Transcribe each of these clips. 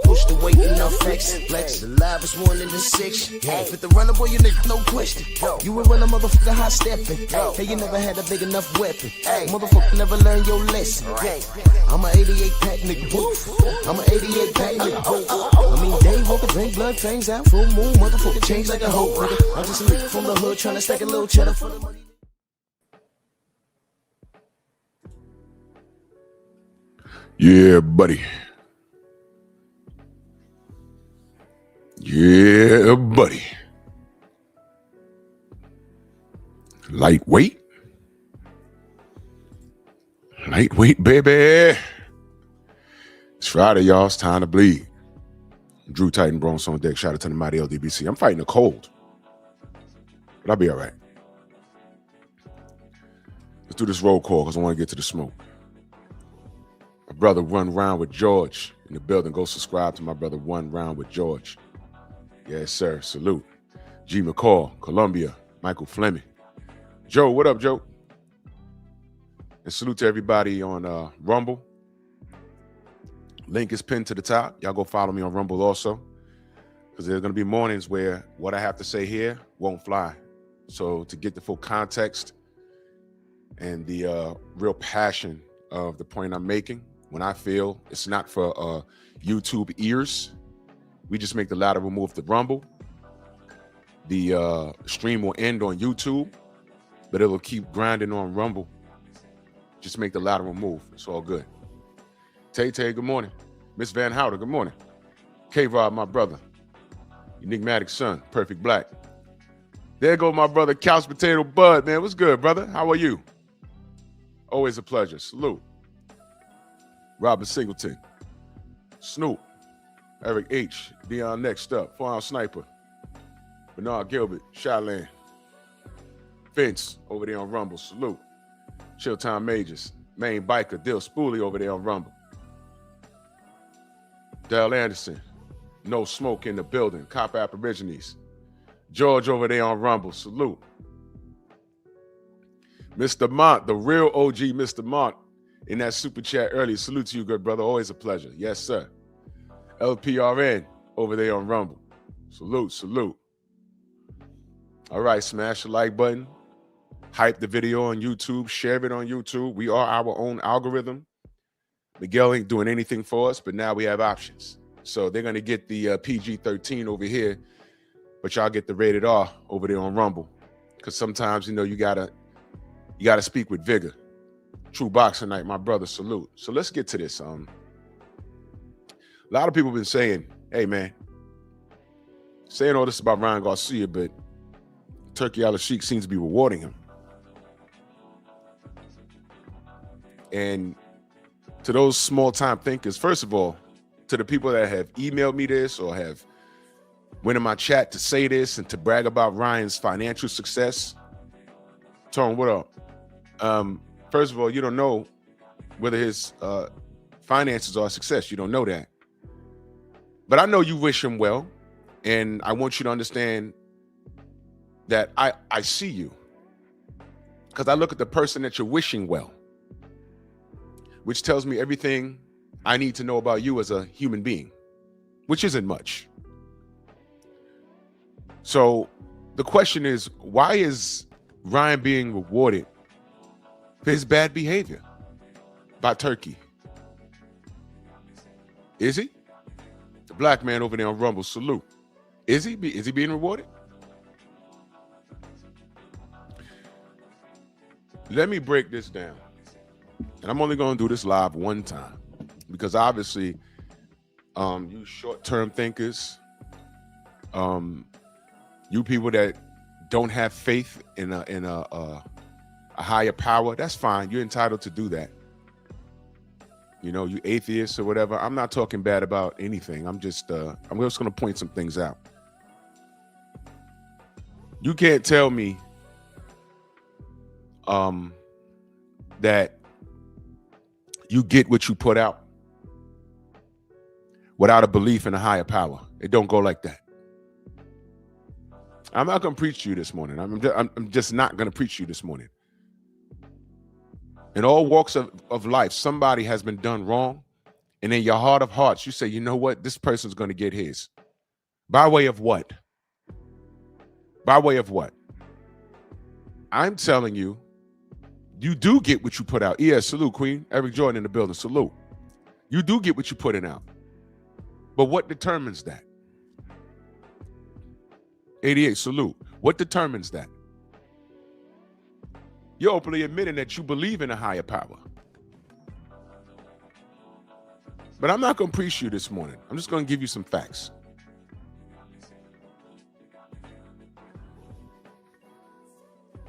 Push the weight and now flex. Flex. The live is 1 in the 6. With the runner, boy, you nigga, no question. You will run a motherfucker high stepping. Hey, you never had a big enough weapon. Motherfucker never learned your lesson. I'm an 88 pack nigga. I'm an 88 pack nigga. I mean, day walker, drink blood, fangs out, full moon, motherfucker change like a hoe, nigga. I'm just a nigga from the hood trying to stack a little cheddar for the money. Yeah, buddy. Yeah, buddy. Lightweight. Lightweight, baby. It's Friday, y'all. It's time to bleed. Drew Titan Bronx on deck. Shout out to the mighty LDBC. I'm fighting a cold, but I'll be all right. Let's do this roll call because I want to get to the smoke. My brother Run Round with George in the building. Go subscribe to my brother One Round with George. Yes, sir. Salute. G. McCall, Columbia. Michael Fleming. Joe, what up, Joe? And salute to everybody on Rumble. Link is pinned to the top. Y'all go follow me on Rumble also, because there's going to be mornings where what I have to say here won't fly. So to get the full context and the real passion of the point I'm making, when I feel it's not for YouTube ears, we just make the lateral move to Rumble. The stream will end on YouTube, but it will keep grinding on Rumble. Just make the lateral move. It's all good. Tay, good morning. Miss Van Houder, good morning. K-Rob, my brother. Enigmatic son, Perfect Black. There go my brother, Couch Potato Bud, man. What's good, brother? How are you? Always a pleasure. Salute. Robert Singleton. Snoop. Eric H. Dion next up. 4-ounce Sniper. Bernard Gilbert. Shyland. Vince over there on Rumble. Salute. Chilltime Majors. Main Biker. Dill Spoolie over there on Rumble. Dale Anderson. No Smoke in the building. Cop Aborigines. George over there on Rumble. Salute. Mr. Mont, the real OG Mr. Mont in that super chat earlier. Salute to you, good brother. Always a pleasure. Yes, sir. LPRN over there on Rumble. Salute. All right, smash the like button. Hype the video on YouTube. Share it on YouTube. We are our own algorithm. Miguel ain't doing anything for us, but now we have options. So they're going to get the PG-13 over here, but y'all get the rated R over there on Rumble. Because sometimes, you know, you gotta speak with vigor. True Boxing Night, my brother, salute. So let's get to this. A lot of people have been saying, hey, man, saying all this about Ryan Garcia, but Turkey Al-Sheikh seems to be rewarding him. And to those small-time thinkers, first of all, to the people that have emailed me this or have went in my chat to say this and to brag about Ryan's financial success, Tone, what up? First of all, you don't know whether his finances are a success. You don't know that. But I know you wish him well, and I want you to understand that I see you, because I look at the person that you're wishing well, which tells me everything I need to know about you as a human being, which isn't much. So the question is, why is Ryan being rewarded for his bad behavior by Turkey? Is he? The black man over there on Rumble, salute. Is he being rewarded? Let me break this down. And I'm only going to do this live one time, because obviously you short-term thinkers, you people that don't have faith in a higher power, that's fine. You're entitled to do that. You know, you atheists or whatever. I'm not talking bad about anything. I'm just going to point some things out. You can't tell me that you get what you put out without a belief in a higher power. It don't go like that. I'm not going to preach to you this morning. I'm just not going to preach to you this morning. In all walks of life, somebody has been done wrong, And in your heart of hearts, you say, you know what? This person's going to get his. By way of what? By way of what? I'm telling you, you do get what you put out. Yeah, salute, Queen. Eric Jordan in the building. Salute. You do get what you put out. But what determines that? 88, salute. What determines that? You're openly admitting that you believe in a higher power. But I'm not going to preach you this morning. I'm just going to give you some facts.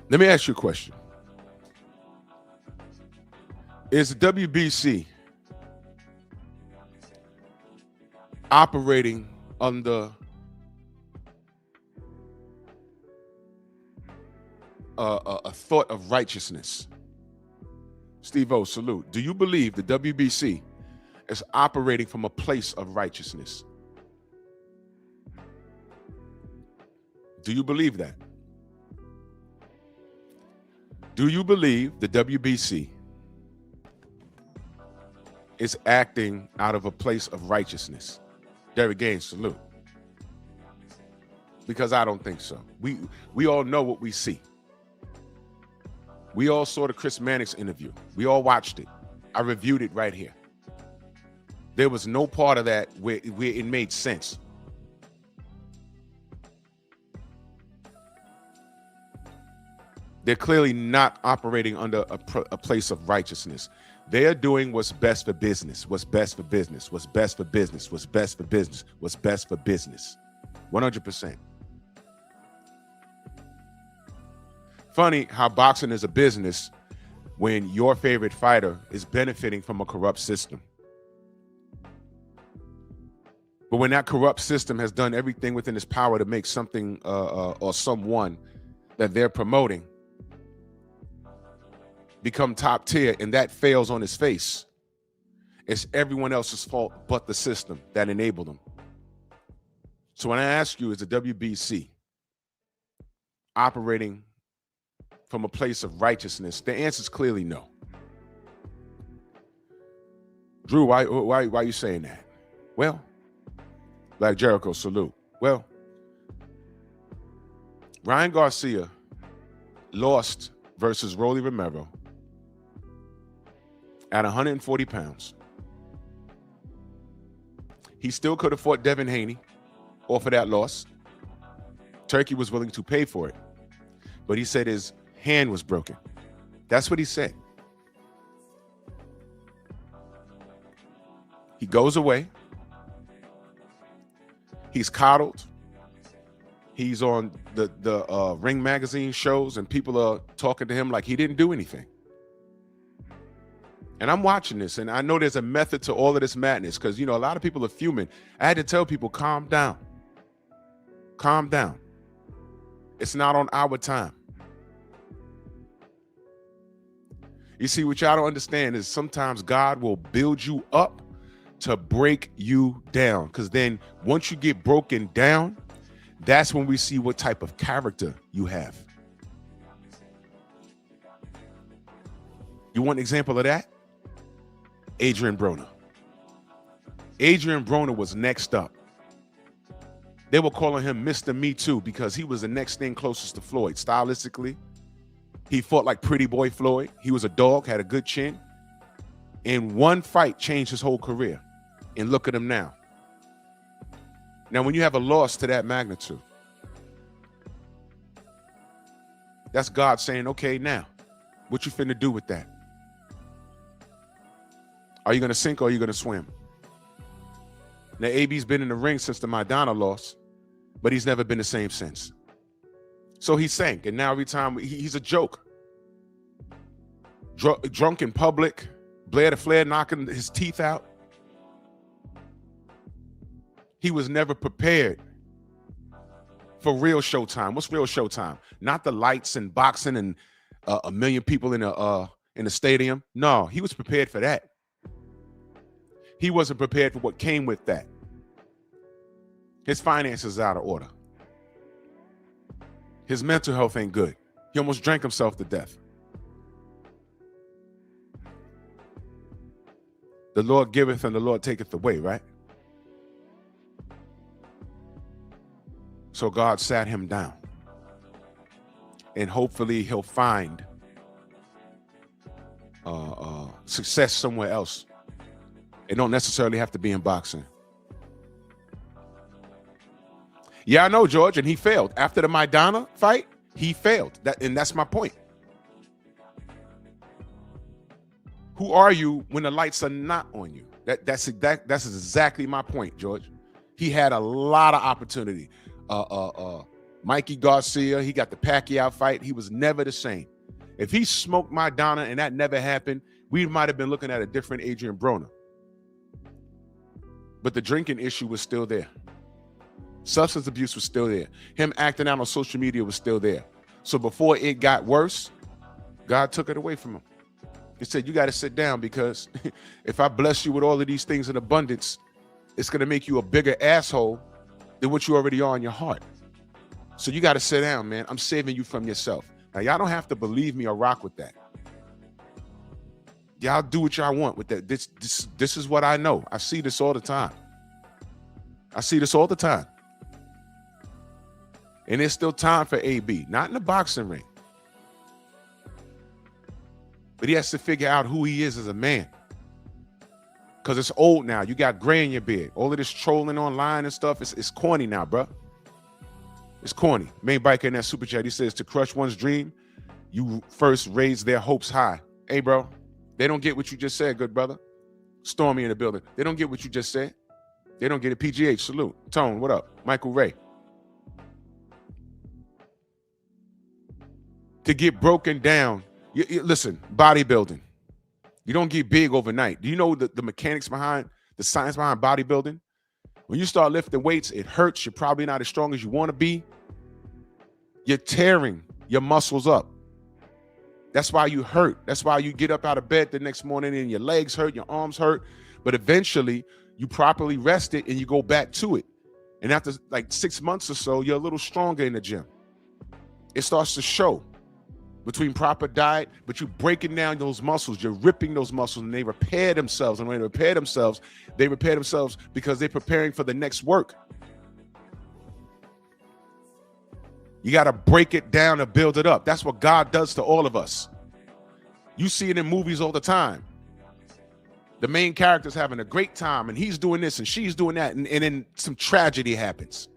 Let me ask you a question. Is the WBC operating under a thought of righteousness? Steve O, salute. Do you believe the WBC is operating from a place of righteousness? Do you believe that? Do you believe the WBC is acting out of a place of righteousness? Derek Gaines, salute. Because I don't think so. We all know what we see. We all saw the Chris Mannix interview. We all watched it. I reviewed it right here. There was no part of that where it made sense. They're clearly not operating under a place of righteousness. They are doing what's best for business, what's best for business, what's best for business, what's best for business, what's best for business. 100%. Funny how boxing is a business when your favorite fighter is benefiting from a corrupt system. But when that corrupt system has done everything within its power to make something or someone that they're promoting become top tier, and that fails on his face, it's everyone else's fault but the system that enabled them. So when I ask you, is the WBC operating from a place of righteousness? The answer is clearly no. Drew, why are you saying that? Well, Black Jericho, salute. Well, Ryan Garcia lost versus Rolly Romero at 140 pounds. He still could have fought Devin Haney off of that loss. Turkey was willing to pay for it, but he said his hand was broken. That's what he said. He goes away. He's coddled. He's on the Ring Magazine shows, and people are talking to him like he didn't do anything. And I'm watching this, and I know there's a method to all of this madness because, you know, a lot of people are fuming. I had to tell people, calm down. Calm down. It's not on our time. You see, what y'all don't understand is sometimes God will build you up to break you down, because then once you get broken down, that's when we see what type of character you have. You want an example of that? Adrian Broner. Adrian Broner was next up. They were calling him Mr. Me Too because he was the next thing closest to Floyd. Stylistically, he fought like Pretty Boy Floyd. He was a dog, had a good chin. In one fight, changed his whole career. And look at him now. Now, when you have a loss to that magnitude, that's God saying, okay, now, what you finna do with that? Are you going to sink or are you going to swim? Now, AB's been in the ring since the Maidana loss, but he's never been the same since. So he sank, and now every time he's a joke. Drunk in public, Blair the Flair knocking his teeth out. He was never prepared for real showtime. What's real showtime? Not the lights and boxing and a million people in a stadium. No, he was prepared for that. He wasn't prepared for what came with that. His finances are out of order. His mental health ain't good. He almost drank himself to death. The Lord giveth and the Lord taketh away, right? So God sat him down. And hopefully he'll find success somewhere else. It don't necessarily have to be in boxing. Yeah, I know, George, and he failed. After the Maidana fight, he failed. And that's my point. Who are you when the lights are not on you? That's exactly my point, George. He had a lot of opportunity. Mikey Garcia, he got the Pacquiao fight. He was never the same. If he smoked Maidana and that never happened, we might have been looking at a different Adrian Broner. But the drinking issue was still there. Substance abuse was still there. Him acting out on social media was still there. So before it got worse, God took it away from him. He said, you got to sit down, because if I bless you with all of these things in abundance, it's going to make you a bigger asshole than what you already are in your heart. So you got to sit down, man. I'm saving you from yourself. Now, y'all don't have to believe me or rock with that. Y'all do what y'all want with that. This is what I know. I see this all the time. I see this all the time. And there's still time for AB, not in the boxing ring. But he has to figure out who he is as a man. Because it's old now. You got gray in your beard. All of this trolling online and stuff, it's corny now, bro. It's corny. Main biker in that super chat, he says, to crush one's dream, you first raise their hopes high. Hey, bro, they don't get what you just said, good brother. Stormy in the building. They don't get what you just said. They don't get it. PGH, salute. Tone, what up? Michael Ray. To get broken down, listen, bodybuilding. You don't get big overnight. Do you know the mechanics behind, the science behind bodybuilding? When you start lifting weights, it hurts. You're probably not as strong as you want to be. You're tearing your muscles up. That's why you hurt. That's why you get up out of bed the next morning and your legs hurt, your arms hurt. But eventually, you properly rest it and you go back to it. And after like 6 months or so, you're a little stronger in the gym. It starts to show between proper diet, but you're breaking down those muscles. You're ripping those muscles and they repair themselves. And when they repair themselves because they're preparing for the next work. You got to break it down and build it up. That's what God does to all of us. You see it in movies all the time. The main character's having a great time and he's doing this and she's doing that. And then some tragedy happens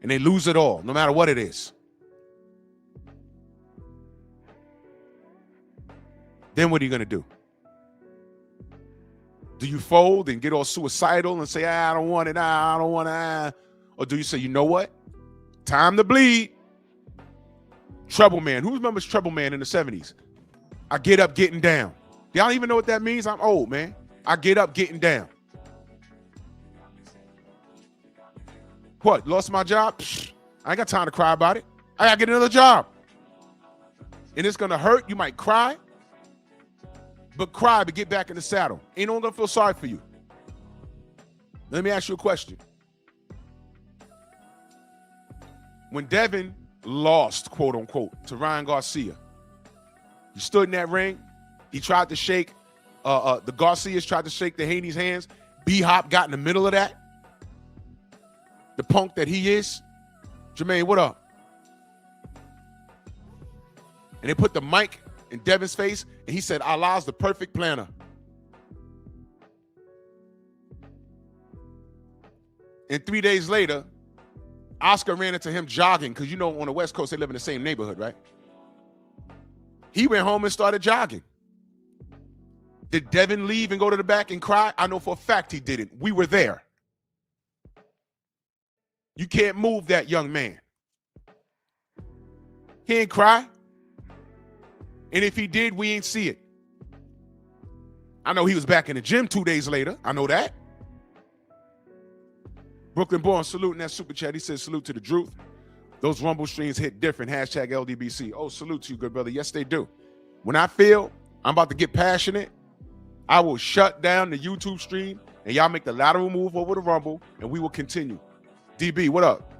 and they lose it all, no matter what it is. Then what are you going to do? Do you fold and get all suicidal and say, I don't want it, I don't want it, Or do you say, you know what? Time to bleed. Trouble Man. Who remembers Trouble Man in the 70s? I get up getting down. Y'all even know what that means? I'm old, man. I get up getting down. What? Lost my job? Psh, I ain't got time to cry about it. I got to get another job. And it's going to hurt. You might cry. But cry to get back in the saddle. Ain't no one gonna feel sorry for you. Let me ask you a question. When Devin lost, quote unquote, to Ryan Garcia, he stood in that ring. He tried to shake, the Garcias tried to shake the Haney's hands. B-Hop got in the middle of that. The punk that he is. Jermaine, what up? And they put the mic in Devin's face, and he said, Allah's the perfect planner. And 3 days later, Oscar ran into him jogging, because you know on the West Coast, they live in the same neighborhood, right? He went home and started jogging. Did Devin leave and go to the back and cry? I know for a fact he didn't. We were there. You can't move that young man. He ain't cry. And if he did, we ain't see it. I know he was back in the gym 2 days later. I know that. Brooklyn Born saluting that super chat. He says, salute to the truth. Those Rumble streams hit different. Hashtag LDBC. Oh, salute to you, good brother. Yes, they do. When I feel I'm about to get passionate, I will shut down the YouTube stream and y'all make the lateral move over the Rumble and we will continue. DB, what up?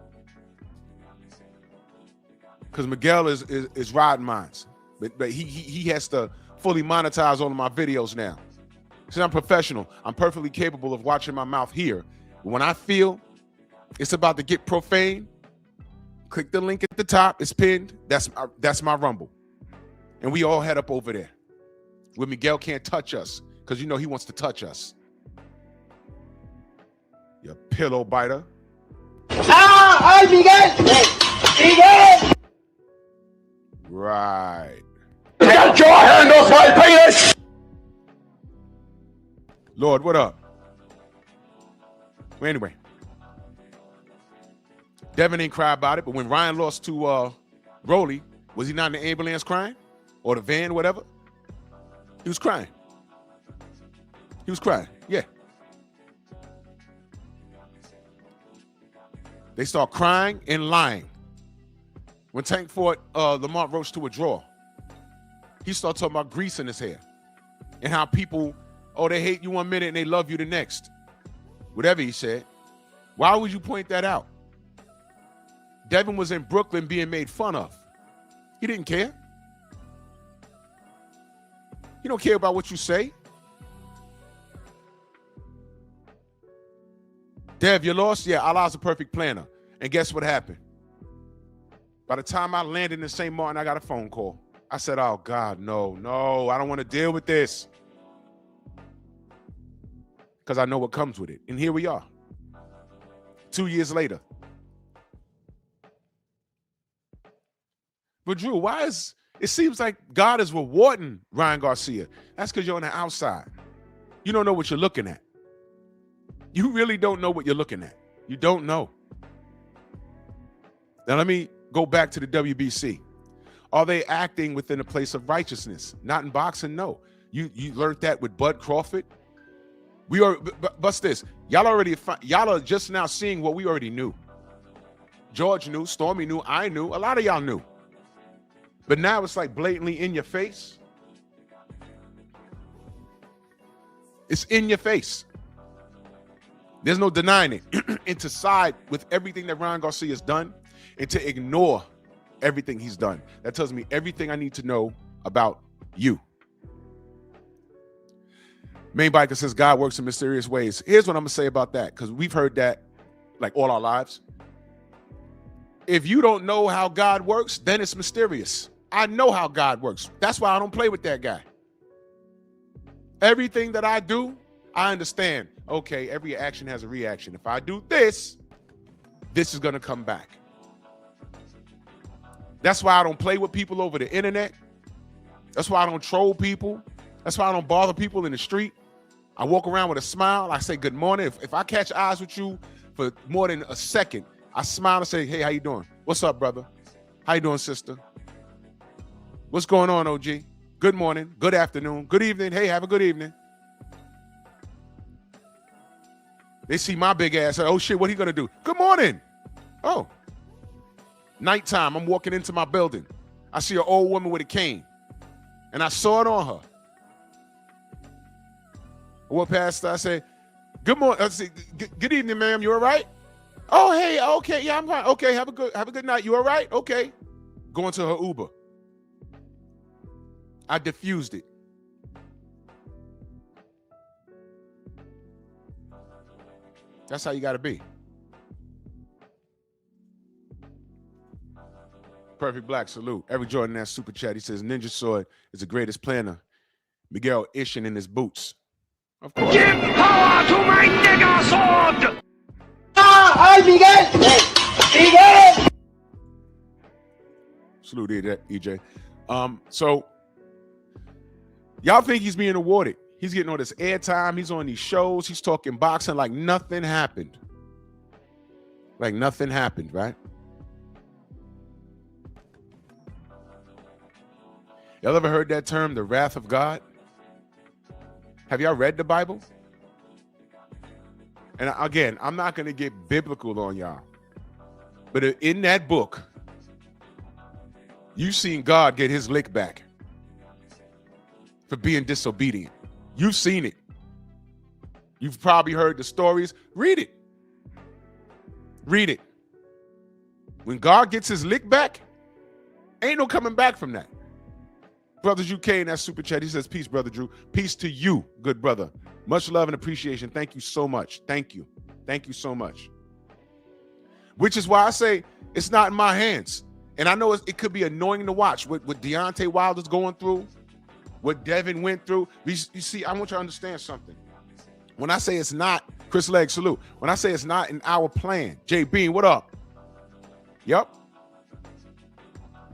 Because Miguel is riding mines. But he has to fully monetize all of my videos now. See, I'm professional. I'm perfectly capable of watching my mouth here. But when I feel it's about to get profane, click the link at the top. It's pinned. That's my Rumble. And we all head up over there. Where Miguel can't touch us. Because you know he wants to touch us. You pillow biter. ¡Ay, Miguel! ¡Miguel! Right. Get your hand off my penis! Lord, what up? Well, anyway. Devin ain't cry about it, but when Ryan lost to Broly, was he not in the ambulance crying? Or the van, whatever? He was crying. He was crying, yeah. They start crying and lying. When Tank fought Lamont Roach to a draw, he started talking about grease in his hair and how people, they hate you 1 minute and they love you the next. Whatever he said. Why would you point that out? Devin was in Brooklyn being made fun of. He didn't care. He don't care about what you say. Dev, you lost? Yeah, Allah's a perfect planner. And guess what happened? By the time I landed in St. Martin, I got a phone call. I said, oh, God, no, I don't want to deal with this. Because I know what comes with it. And here we are. 2 years later. But Drew, it seems like God is rewarding Ryan Garcia. That's because you're on the outside. You don't know what you're looking at. You really don't know what you're looking at. You don't know. Now let me go back to the WBC. Are they acting within a place of righteousness? Not in boxing, no. You learned that with Bud Crawford. Bust this. Y'all are just now seeing what we already knew. George knew, Stormy knew, I knew, a lot of y'all knew. But now it's like blatantly in your face. It's in your face. There's no denying it. And to side with everything that Ryan Garcia has done and to ignore everything he's done, that tells me everything I need to know about you. Main Biker says God works in mysterious ways. Here's what I'm going to say about that, because we've heard that like all our lives. If you don't know how God works, then it's mysterious. I know how God works. That's why I don't play with that guy. Everything that I do, I understand. Okay, every action has a reaction. If I do this, this is going to come back. That's why I don't play with people over the internet. That's why I don't troll people. That's why I don't bother people in the street. I walk around with a smile. I say good morning. If I catch eyes with you for more than a second, I smile and say, hey, how you doing? What's up, brother? How you doing, sister? What's going on, OG? Good morning, good afternoon, good evening. Hey, have a good evening. They see my big ass. Oh, shit, what he going to do? Good morning. Oh. Nighttime, I'm walking into my building. I see an old woman with a cane. And I saw it on her. I walked past her. I say, good morning. I say, good evening, ma'am. You all right? Oh, hey, okay. Yeah, I'm fine. Okay, have a good night. You all right? Okay. Going to her Uber. I diffused it. That's how you got to be. Perfect Black, salute. Eric Jordan, that super chat. He says, Ninja Sword is the greatest planner. Miguel Ishin in his boots. Of course. Give power to my nigger sword! ¡Ay, Miguel! ¡Miguel! Salute, EJ. So, y'all think he's being awarded. He's getting all this airtime. He's on these shows. He's talking boxing like nothing happened. Like nothing happened, right? Y'all ever heard that term, the wrath of God? Have y'all read the Bible? And again, I'm not going to get biblical on y'all. But in that book, you've seen God get his lick back for being disobedient. You've seen it. You've probably heard the stories. Read it. Read it. When God gets his lick back, ain't no coming back from that. Brothers UK in that super chat, he says, peace, Brother Drew. Peace to you, good brother. Much love and appreciation. Thank you so much. Thank you. Thank you so much. Which is why I say it's not in my hands. And I know it could be annoying to watch what Deontay Wilder's going through, what Devin went through. You see, I want you to understand something. When I say it's not, Chris Legg, salute. When I say it's not in our plan, Jay Bean, what up? Yep.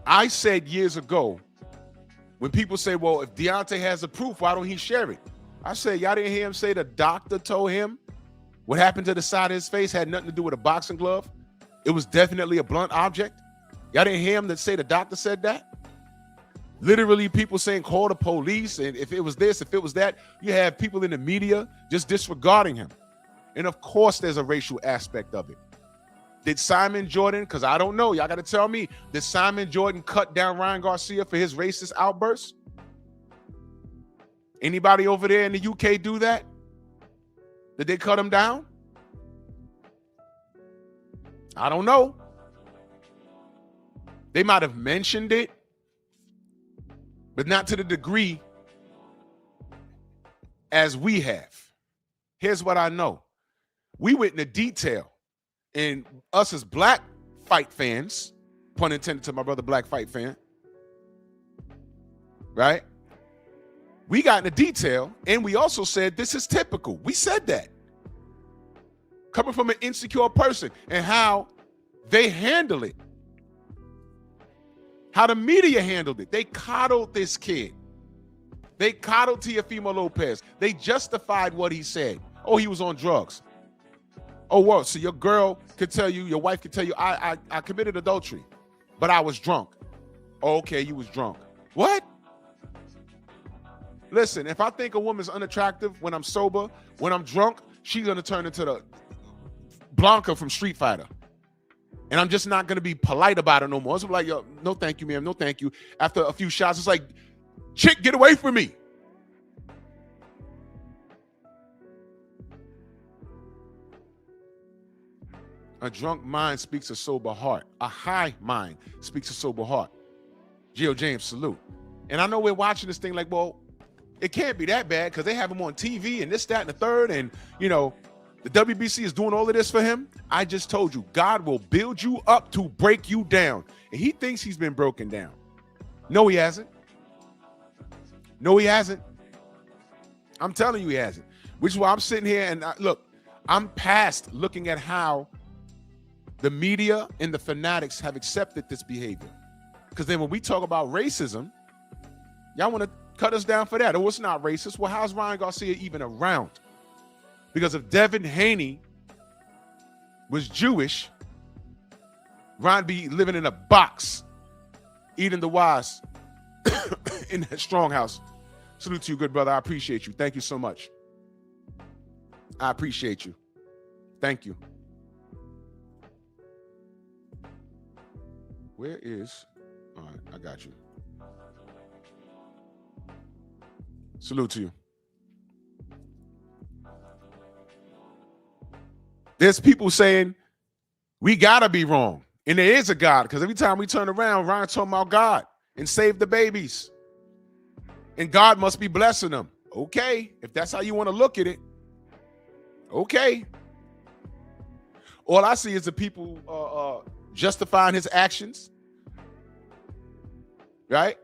I said years ago, when people say, well, if Deontay has the proof, why don't he share it? I said, y'all didn't hear him say the doctor told him what happened to the side of his face had nothing to do with a boxing glove. It was definitely a blunt object. Y'all didn't hear him say the doctor said that? Literally people saying call the police, and if it was this, if it was that, you have people in the media just disregarding him. And of course there's a racial aspect of it. Did Simon Jordan, because I don't know, y'all got to tell me, did Simon Jordan cut down Ryan Garcia for his racist outbursts? Anybody over there in the UK do that? Did they cut him down? I don't know. They might have mentioned it, but not to the degree as we have. Here's what I know. We went into detail, and us as black fight fans, pun intended to my brother black fight fan, right? We got into detail, and we also said this is typical. We said that. Coming from an insecure person, and how they handle it. How the media handled it. They coddled this kid. They coddled Teofimo Lopez. They justified what he said. Oh, he was on drugs. Oh, well, so your girl could tell you, your wife could tell you, I committed adultery, but I was drunk. Oh, okay, you was drunk. What? Listen, if I think a woman's unattractive when I'm sober, when I'm drunk, she's going to turn into the Blanca from Street Fighter. And I'm just not going to be polite about it no more. It's like, yo, no thank you, ma'am, no thank you. After a few shots, it's like, chick, get away from me. A drunk mind speaks a sober heart. A high mind speaks a sober heart. Gio James, salute. And I know we're watching this thing like, well, it can't be that bad because they have him on TV and this, that, and the third. And, you know, the WBC is doing all of this for him. I just told you, God will build you up to break you down. And he thinks he's been broken down. No, he hasn't. No, he hasn't. I'm telling you he hasn't. Which is why I'm sitting here and look, I'm past looking at how the media and the fanatics have accepted this behavior. Because then when we talk about racism, y'all want to cut us down for that. Oh, it's not racist. Well, how's Ryan Garcia even around? Because if Devin Haney was Jewish, Ryan be living in a box, eating the wise in that strong house. Salute to you, good brother. I appreciate you. Thank you so much. I appreciate you. Thank you. Where is, all right, I got you. Salute to you. There's people saying we gotta be wrong. And there is a God, because every time we turn around, Ryan talking about God and save the babies. And God must be blessing them. Okay, if that's how you want to look at it. Okay. All I see is the people justifying his actions. Right?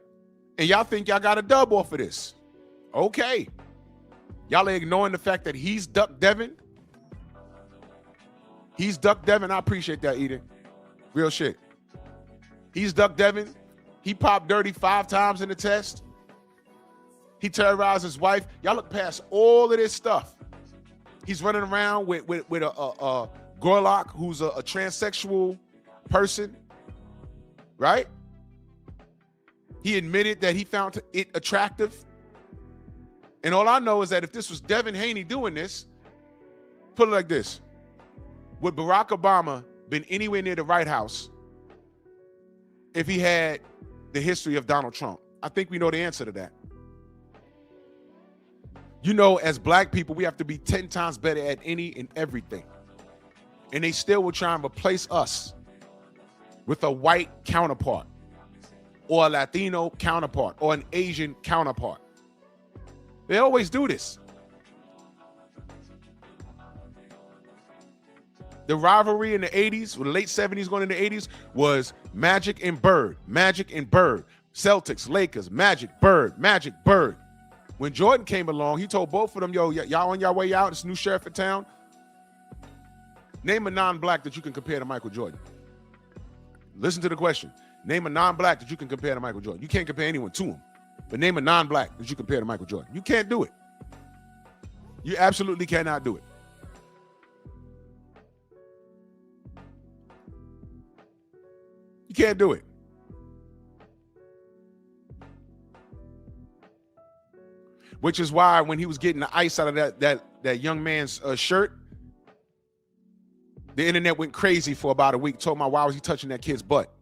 And y'all think y'all got a dub off of this. Okay. Y'all are ignoring the fact that he's ducked Devin. He's ducked Devin. I appreciate that, Eden. Real shit. He's ducked Devin. He popped Dirty 5 times in the test. He terrorized his wife. Y'all look past all of this stuff. He's running around with a Gorlock who's a transsexual person, right? He admitted that he found it attractive. And all I know is that if this was Devin Haney doing this, put it like this. Would Barack Obama been anywhere near the White House if he had the history of Donald Trump? I think we know the answer to that. You know, as black people, we have to be 10 times better at any and everything. And they still will try and replace us with a white counterpart or a Latino counterpart or an Asian counterpart. They always do this. The rivalry in the 80s, or the late 70s going into the 80s, was Magic and Bird. Magic and Bird. Celtics, Lakers, Magic, Bird, Magic, Bird. When Jordan came along, he told both of them, yo, y'all on your way out, this new sheriff in town. Name a non-black that you can compare to Michael Jordan. Listen to the question. Name a non-black that you can compare to Michael Jordan. You can't compare anyone to him. But name a non-black that you compare to Michael Jordan. You can't do it. You absolutely cannot do it. You can't do it. Which is why when he was getting the ice out of that young man's shirt, the internet went crazy for about a week. Told me, why was he touching that kid's butt?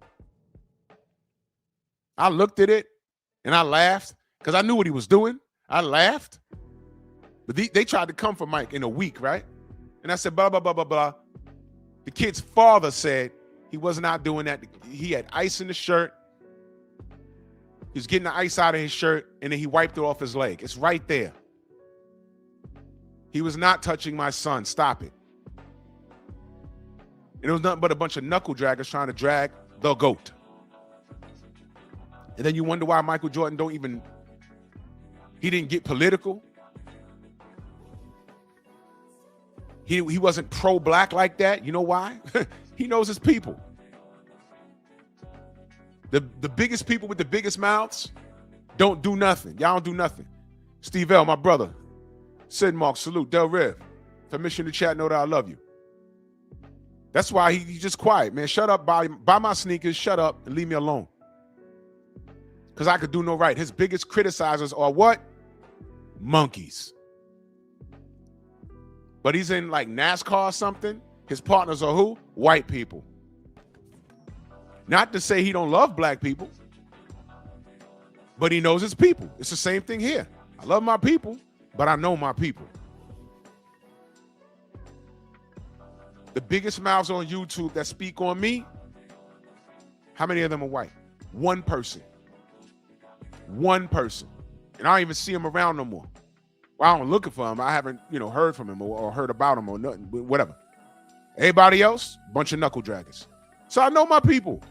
I looked at it and I laughed because I knew what he was doing. I laughed. But they tried to come for Mike in a week, right? And I said, blah, blah, blah, blah, blah. The kid's father said he was not doing that. He had ice in the shirt. He was getting the ice out of his shirt, and then he wiped it off his leg. It's right there. He was not touching my son. Stop it. And it was nothing but a bunch of knuckle draggers trying to drag the GOAT. And then you wonder why Michael Jordan he didn't get political. He wasn't pro-black like that. You know why? He knows his people. The biggest people with the biggest mouths don't do nothing. Y'all don't do nothing. Steve L, my brother. Sid Mark, salute. Del Rev. Permission to chat, know that I love you. That's why he's just quiet, man. Shut up, buy my sneakers, shut up, and leave me alone. Because I could do no right. His biggest criticizers are what? Monkeys. But he's in like NASCAR or something. His partners are who? White people. Not to say he don't love black people, but he knows his people. It's the same thing here. I love my people, but I know my people. The biggest mouths on YouTube that speak on me, how many of them are white? One person. One person. And I don't even see him around no more. Well, I'm looking for him. I haven't, heard from him or heard about him or nothing, whatever. Everybody else, bunch of knuckle draggers. So I know my people.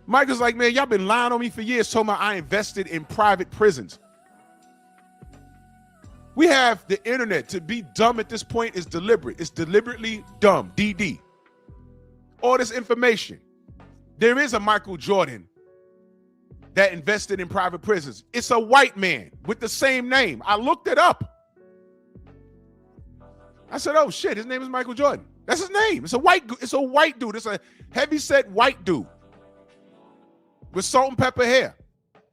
Mike is like, man, y'all been lying on me for years, told me I invested in private prisons. We have the internet. To be dumb at this point is deliberate. It's deliberately dumb. DD. All this information. There is a Michael Jordan that invested in private prisons. It's a white man with the same name. I looked it up. I said, oh shit, his name is Michael Jordan. That's his name. It's a white dude. It's a heavy-set white dude with salt and pepper hair.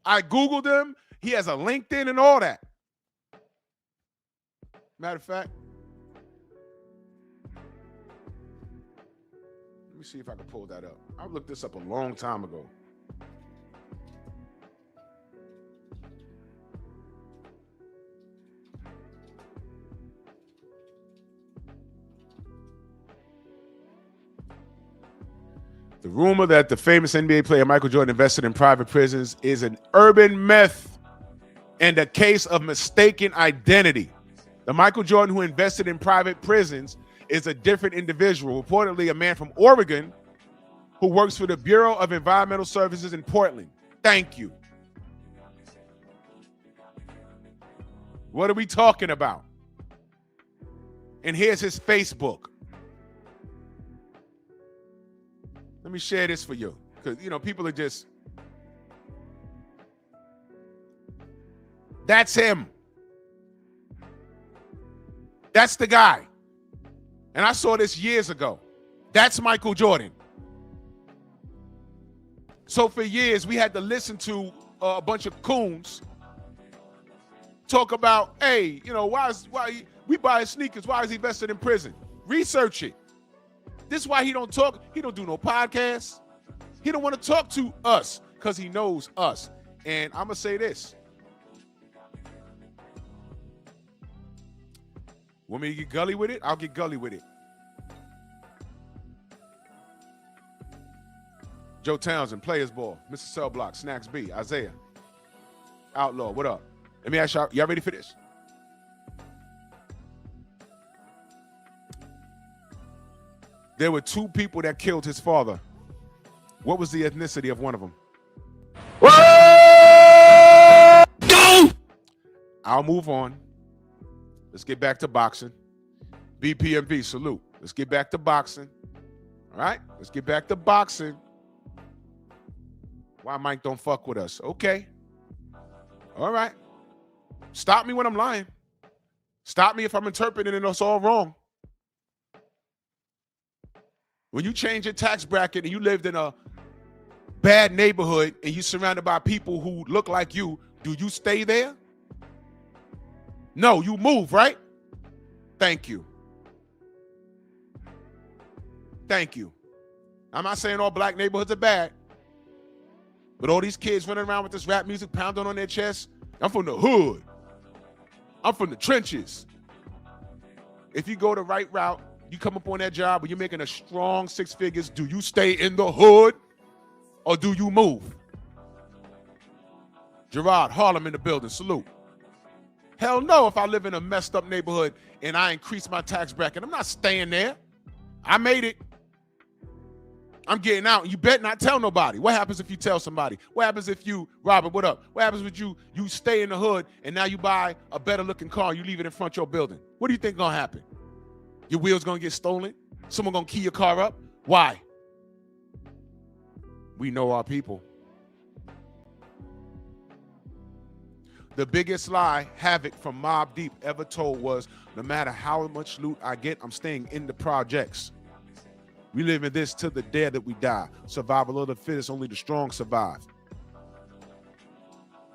I Googled him. He has a LinkedIn and all that. Matter of fact, let me see if I can pull that up. I looked this up a long time ago. The rumor that the famous NBA player Michael Jordan invested in private prisons is an urban myth and a case of mistaken identity. The Michael Jordan who invested in private prisons is a different individual, reportedly a man from Oregon who works for the Bureau of Environmental Services in Portland. Thank you. What are we talking about? And here's his Facebook. Let me share this for you, because people are just. That's him. That's the guy. And I saw this years ago. That's Michael Jordan. So for years we had to listen to a bunch of coons talk about, hey, why we buy his sneakers? Why is he invested in prison? Research it. This is why he don't talk. He don't do no podcasts. He don't want to talk to us because he knows us. And I'm going to say this. Want me to get gully with it? I'll get gully with it. Joe Townsend, Players Ball, Mr. Cell Block, Snacks B, Isaiah, Outlaw, what up? Let me ask y'all ready for this? There were 2 people that killed his father. What was the ethnicity of one of them? I'll move on. Let's get back to boxing. BPMV, salute. Let's get back to boxing. All right? Let's get back to boxing. Why Mike don't fuck with us? Okay. All right. Stop me when I'm lying. Stop me if I'm interpreting it all wrong. When you change your tax bracket and you lived in a bad neighborhood and you're surrounded by people who look like you, do you stay there? No, you move, right? Thank you. Thank you. I'm not saying all black neighborhoods are bad, but all these kids running around with this rap music pounding on their chest, I'm from the hood. I'm from the trenches. If you go the right route, you come up on that job where you're making a strong 6 figures, do you stay in the hood or do you move? Gerard, Harlem in the building, salute. Hell no, if I live in a messed up neighborhood and I increase my tax bracket, I'm not staying there. I made it. I'm getting out. You better not tell nobody. What happens if you tell somebody? What happens if you, Robert, what up? What happens if you stay in the hood and now you buy a better looking car, you leave it in front of your building? What do you think gonna happen? Your wheels gonna get stolen? Someone gonna key your car up? Why? We know our people. The biggest lie Havoc from Mobb Deep ever told was, no matter how much loot I get, I'm staying in the projects. We live in this till the day that we die. Survival of the fittest, only the strong survive.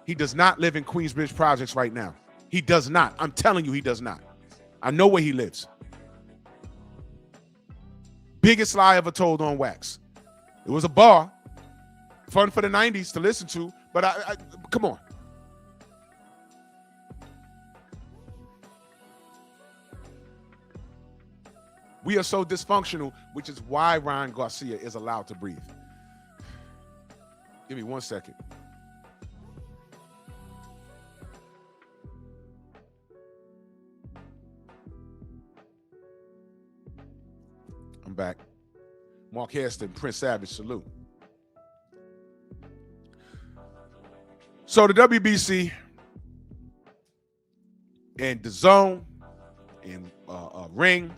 He does not live in Queensbridge projects right now. He does not. I'm telling you, he does not. I know where he lives. Biggest lie ever told on wax. It was a bar. Fun for the 90s to listen to, but I come on. We are so dysfunctional, which is why Ryan Garcia is allowed to breathe. Give me 1 second. I'm back. Mark Hairston, Prince Savage, salute. So the WBC and the Zone and Ring.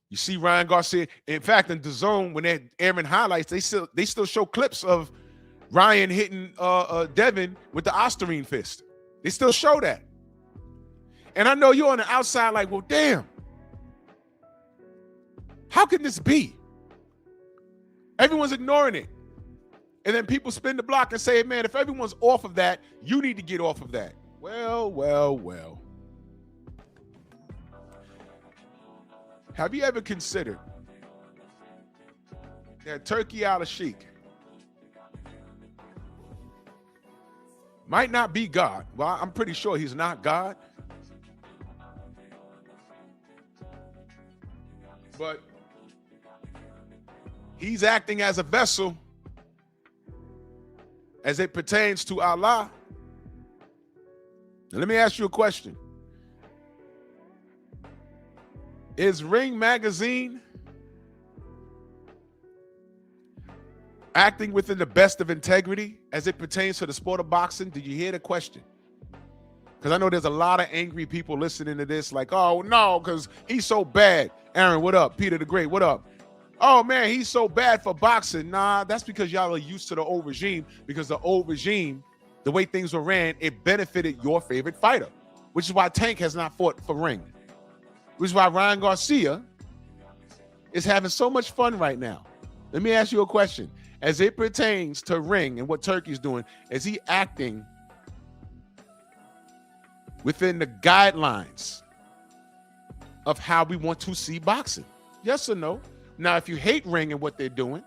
You see Ryan Garcia. In fact, in the Zone, when they're airing highlights, they still show clips of Ryan hitting Devin with the Osterine fist. They still show that. And I know you're on the outside like, well, damn. How can this be? Everyone's ignoring it. And then people spin the block and say, man, if everyone's off of that, you need to get off of that. Well. Have you ever considered that Turkey Al-Sheikh might not be God? Well, I'm pretty sure he's not God. But he's acting as a vessel as it pertains to Allah. Now, let me ask you a question. Is Ring Magazine acting within the best of integrity as it pertains to the sport of boxing? Did you hear the question? Because I know there's a lot of angry people listening to this like, oh, no, because he's so bad. Aaron, what up? Peter the Great, what up? Oh, man, he's so bad for boxing. Nah, that's because y'all are used to the old regime, because the old regime, the way things were ran, it benefited your favorite fighter, which is why Tank has not fought for Ring. Which is why Ryan Garcia is having so much fun right now. Let me ask you a question. As it pertains to Ring and what Turkey's doing, is he acting within the guidelines of how we want to see boxing? Yes or no? Now, if you hate Ring and what they're doing,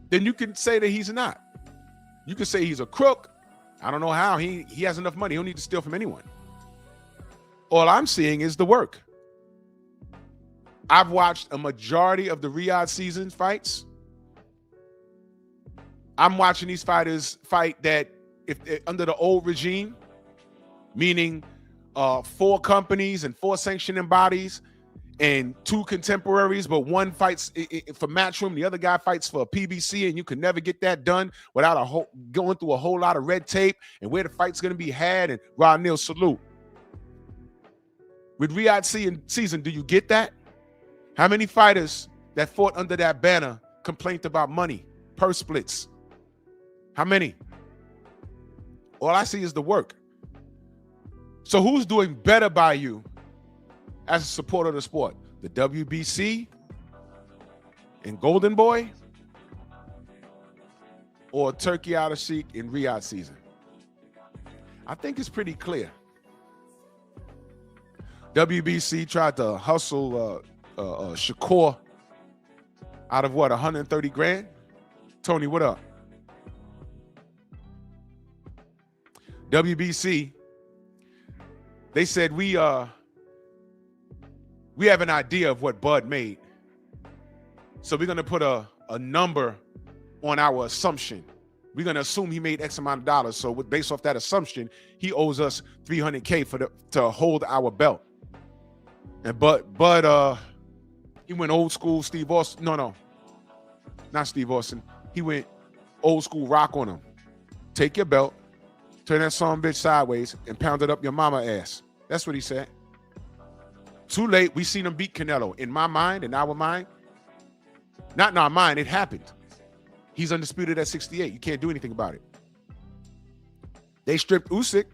then you can say that he's not. You can say he's a crook. I don't know how. He has enough money. He don't need to steal from anyone. All I'm seeing is the work. I've watched a majority of the Riyadh season fights. I'm watching these fighters fight that if under the old regime, meaning 4 companies and 4 sanctioning bodies, and two contemporaries, but one fights for Matchroom, the other guy fights for PBC, and you can never get that done without going through a whole lot of red tape and where the fight's going to be had. And Rod Neal, salute. With Riyadh season, do you get that? How many fighters that fought under that banner complained about money, purse splits? How many? All I see is the work. So who's doing better by you as a supporter of the sport? The WBC and Golden Boy, or Turkey Al Sheikh in Riyadh season? I think it's pretty clear. WBC tried to hustle Shakur out of what, 130 grand? Tony, what up? WBC, they said we have an idea of what Bud made. So we're gonna put a number on our assumption. We're gonna assume he made X amount of dollars. So based off that assumption, he owes us $300K to hold our belt. And Bud he went old school Steve Austin. No, not Steve Austin. He went old school rock on him. Take your belt, turn that son bitch sideways, and pound it up your mama ass. That's what he said. Too late. We seen him beat Canelo. In my mind, in our mind, not in our mind, it happened. He's undisputed at 68. You can't do anything about it. They stripped Usyk.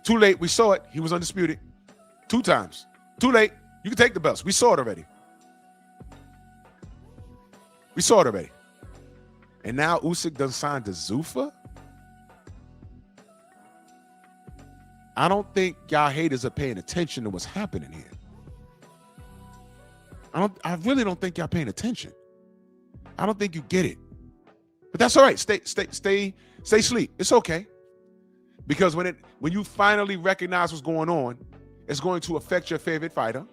Too late. We saw it. He was undisputed 2 times. Too late. You can take the belts. We saw it already. We saw it already. And now Usyk done signed to Zuffa? I don't think y'all haters are paying attention to what's happening here. I really don't think y'all paying attention. I don't think you get it. But that's all right. Stay asleep. It's okay. Because when you finally recognize what's going on, it's going to affect your favorite fighter.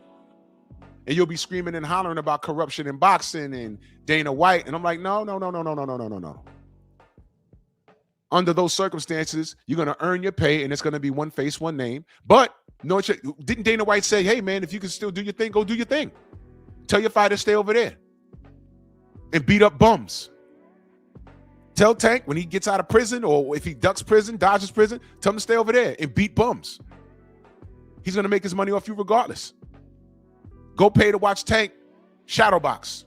And you'll be screaming and hollering about corruption in boxing and Dana White. And I'm like, no. Under those circumstances, you're going to earn your pay, and it's going to be one face, one name. But no, didn't Dana White say, hey, man, if you can still do your thing, go do your thing. Tell your fighter stay over there and beat up bums. Tell Tank when he gets out of prison, or if he dodges prison, tell him to stay over there and beat bums. He's going to make his money off you regardless. Go pay to watch Tank shadowbox.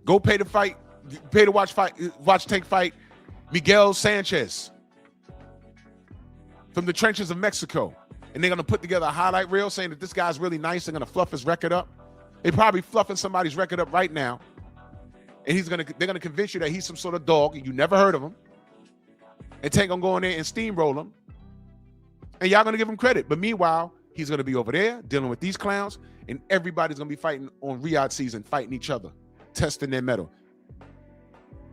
Go pay to watch Tank fight Miguel Sanchez from the trenches of Mexico. And they're going to put together a highlight reel saying that this guy's really nice. They're going to fluff his record up. They're probably fluffing somebody's record up right now. And they're going to convince you that he's some sort of dog and you never heard of him. And Tank going to go in there and steamroll him. And y'all going to give him credit. But meanwhile, he's going to be over there dealing with these clowns. And everybody's going to be fighting on Riyadh season, fighting each other, testing their mettle.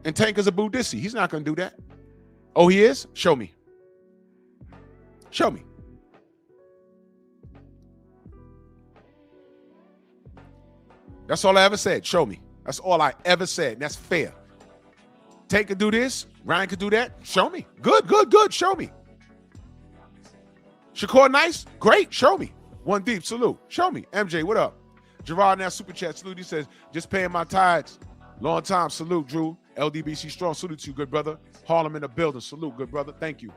And Tank is a Buddhist. He's not going to do that. Oh, he is? Show me. Show me. That's all I ever said. Show me. That's all I ever said. And that's fair. Tank could do this. Ryan could do that. Show me. Good. Show me. Shakur nice? Great. Show me. One deep. Salute. Show me. MJ, what up? Gerard now super chat. Salute. He says, just paying my tithes. Long time. Salute, Drew. LDBC strong. Salute to you, good brother. Harlem in the building. Salute, good brother. Thank you.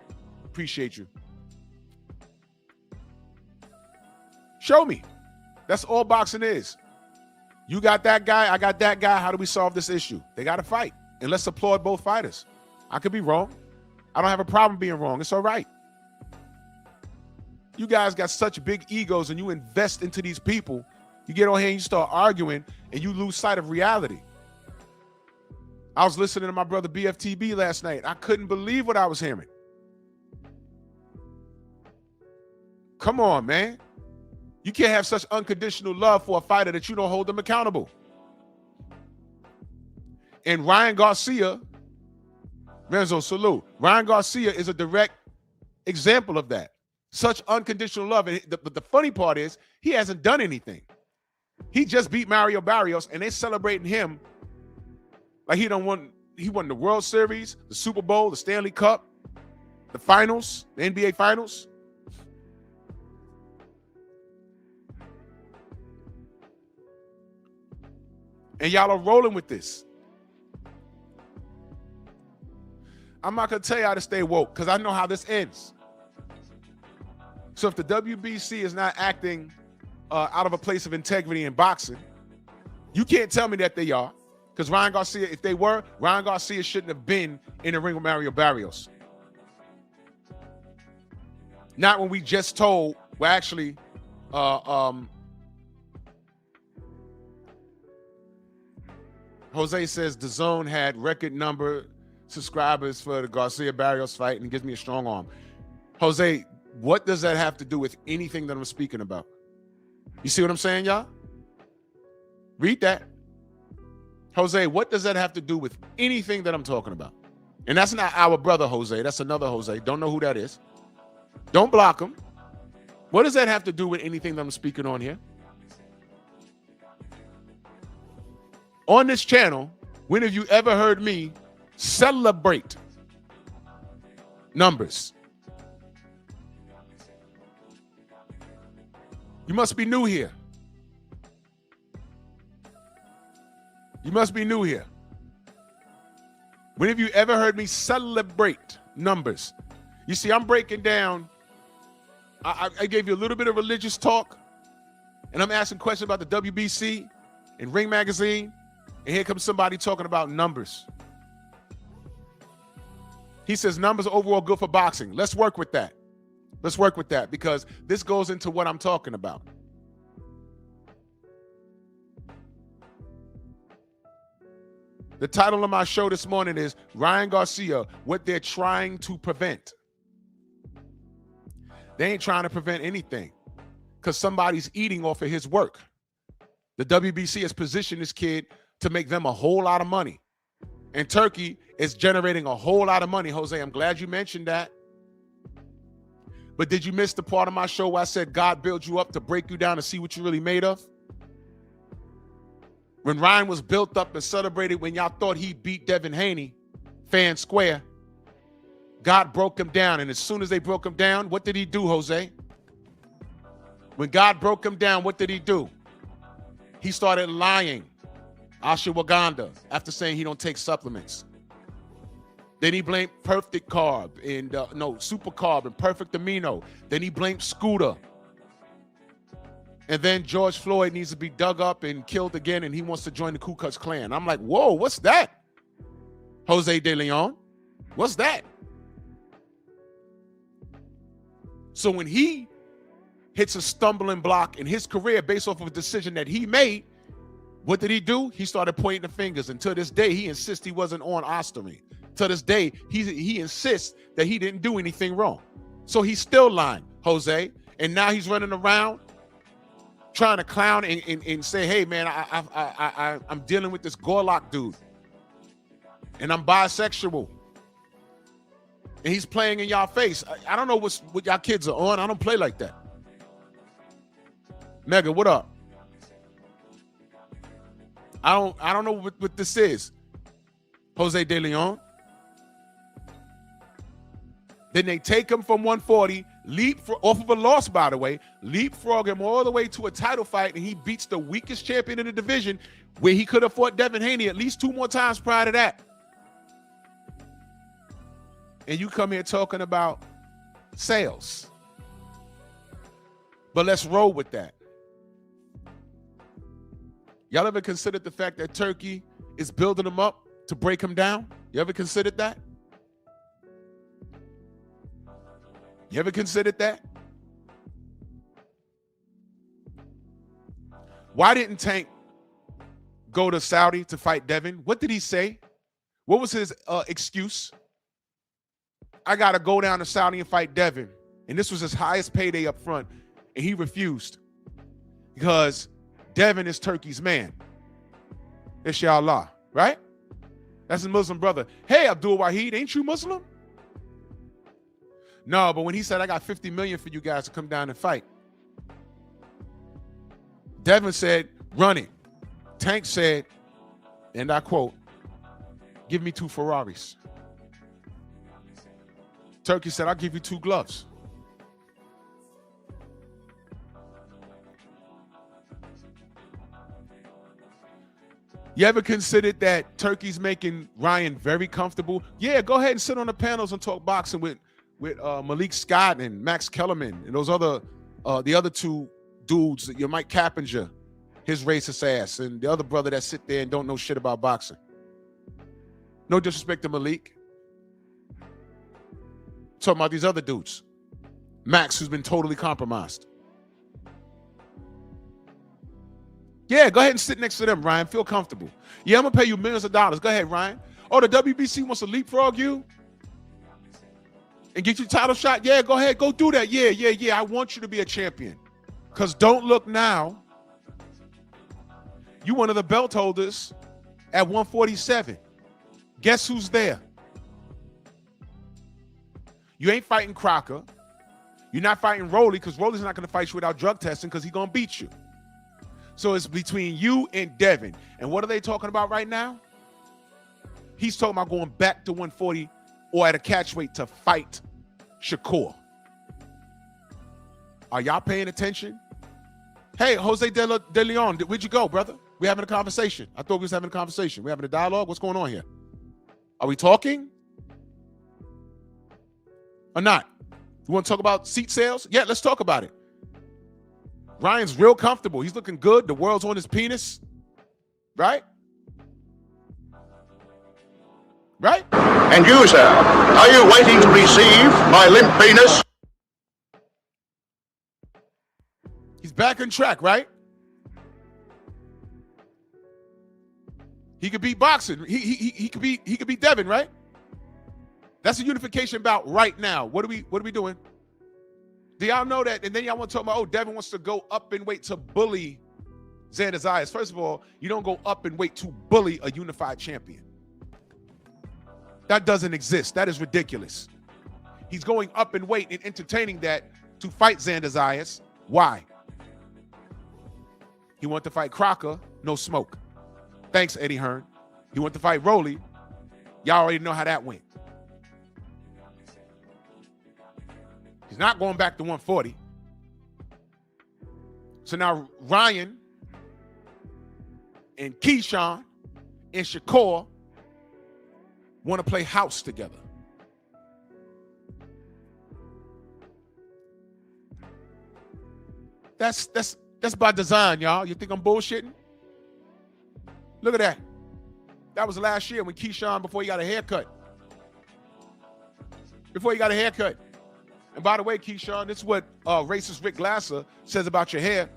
Appreciate you. Show me. That's all boxing is. You got that guy. I got that guy. How do we solve this issue? They got to fight. And let's applaud both fighters. I could be wrong. I don't have a problem being wrong. It's all right. You guys got such big egos and you invest into these people. You get on here and you start arguing and you lose sight of reality. I was listening to my brother BFTB last night. I couldn't believe what I was hearing. Come on, man. You can't have such unconditional love for a fighter that you don't hold them accountable. And Ryan Garcia, Renzo, salute. Ryan Garcia is a direct example of that. Such unconditional love. And the funny part is he hasn't done anything. He just beat Mario Barrios and they're celebrating him like he won the World Series, the Super Bowl, the Stanley Cup, the finals, the NBA finals. And y'all are rolling with this. I'm not going to tell you how to stay woke because I know how this ends. So if the WBC is not acting out of a place of integrity in boxing, you can't tell me that they are. Because Ryan Garcia, if they were, Ryan Garcia shouldn't have been in the ring with Mario Barrios. Not when we just told, well, actually, Jose says the Zone had record number subscribers for the Garcia Barrios fight and gives me a strong arm. Jose, what does that have to do with anything that I'm speaking about? You see what I'm saying, y'all? Read that. Jose, what does that have to do with anything that I'm talking about? And that's not our brother Jose. That's another Jose. Don't know who that is. Don't block him. What does that have to do with anything that I'm speaking on here? On this channel, when have you ever heard me celebrate numbers? You must be new here. You must be new here. When have you ever heard me celebrate numbers? You see, I'm breaking down. I gave you a little bit of religious talk, and I'm asking questions about the WBC and Ring Magazine, and here comes somebody talking about numbers. He says numbers are overall good for boxing. Let's work with that. Let's work with that because this goes into what I'm talking about. The title of my show this morning is Ryan Garcia, What They're Trying to Prevent. They ain't trying to prevent anything because somebody's eating off of his work. The WBC has positioned this kid to make them a whole lot of money. And Turkey is generating a whole lot of money. Jose, I'm glad you mentioned that. But did you miss the part of my show where I said God built you up to break you down to see what you're really made of? When Ryan was built up and celebrated when y'all thought he beat Devin Haney, fan square, God broke him down. And as soon as they broke him down, what did he do, Jose? When God broke him down, what did he do? He started lying. Ashwagandha, after saying he don't take supplements. Then he blamed Perfect Carb and Super Carb and Perfect Amino. Then he blamed Scooter. And then George Floyd needs to be dug up and killed again, and he wants to join the Ku Klux Klan. I'm like, whoa, what's that? Jose De Leon, what's that? So when he hits a stumbling block in his career based off of a decision that he made, what did he do? He started pointing the fingers. And to this day, he insists he wasn't on Ostomy. To this day, he insists that he didn't do anything wrong. So he's still lying, Jose. And now he's running around trying to clown and say, hey, man, I'm dealing with this Gorlock dude. And I'm bisexual. And he's playing in y'all face. I don't know what y'all kids are on. I don't play like that. Mega, what up? I don't know what this is. Jose De Leon. Then they take him from 140, off of a loss, by the way, leapfrog him all the way to a title fight, and he beats the weakest champion in the division, where he could have fought Devin Haney at least 2 more times prior to that. And you come here talking about sales. But let's roll with that. Y'all ever considered the fact that Turkey is building him up to break him down? You ever considered that? You ever considered that? Why didn't Tank go to Saudi to fight Devin? What did he say? What was his excuse? I got to go down to Saudi and fight Devin. And this was his highest payday up front. And he refused because Devin is Turkey's man. Inshallah, right? That's his Muslim brother. Hey, Abdul Wahid, ain't you Muslim? No, but when he said, I got 50 million for you guys to come down and fight, Devin said, run it. Tank said, and I quote, give me 2 Ferraris. Turkey said, I'll give you 2 gloves. You ever considered that Turkey's making Ryan very comfortable? Yeah, go ahead and sit on the panels and talk boxing with Malik Scott and Max Kellerman and those other the other two dudes, your Mike Cappinger, his racist ass, and the other brother that sit there and don't know shit about boxing. No disrespect to Malik. Talking about these other dudes. Max, who's been totally compromised. Yeah, go ahead and sit next to them, Ryan. Feel comfortable. Yeah, I'm going to pay you millions of dollars. Go ahead, Ryan. Oh, the WBC wants to leapfrog you and get you a title shot? Yeah, go ahead. Go do that. Yeah. I want you to be a champion. Because don't look now. You one of the belt holders at 147. Guess who's there? You ain't fighting Crocker. You're not fighting Rolly because Rolly's not going to fight you without drug testing because he's going to beat you. So it's between you and Devin. And what are they talking about right now? He's talking about going back to 140 or at a catchweight to fight Shakur. Are y'all paying attention? Hey, Jose De Leon, where'd you go, brother? We're having a conversation. I thought we was having a conversation. We're having a dialogue. What's going on here? Are we talking? Or not? You want to talk about seat sales? Yeah, let's talk about it. Ryan's real comfortable. He's looking good. The world's on his penis. Right? Right? And you, sir, are you waiting to receive my limp penis? He's back on track, right? He could beat boxing. He could beat Devin, right? That's a unification bout right now. What are we doing? Do y'all know that? And then y'all want to talk about, oh, Devin wants to go up in weight to bully Xander Zayas. First of all, you don't go up in weight to bully a unified champion. That doesn't exist. That is ridiculous. He's going up in weight and entertaining that to fight Xander Zayas. Why? He wanted to fight Crocker, no smoke. Thanks, Eddie Hearn. He wanted to fight Rolly. Y'all already know how that went. He's not going back to 140. So now Ryan and Keyshawn and Shakur want to play house together. That's by design, y'all. You think I'm bullshitting? Look at that. That was last year when Keyshawn, before he got a haircut. And by the way, Keyshawn, this is what racist Rick Glasser says about your hair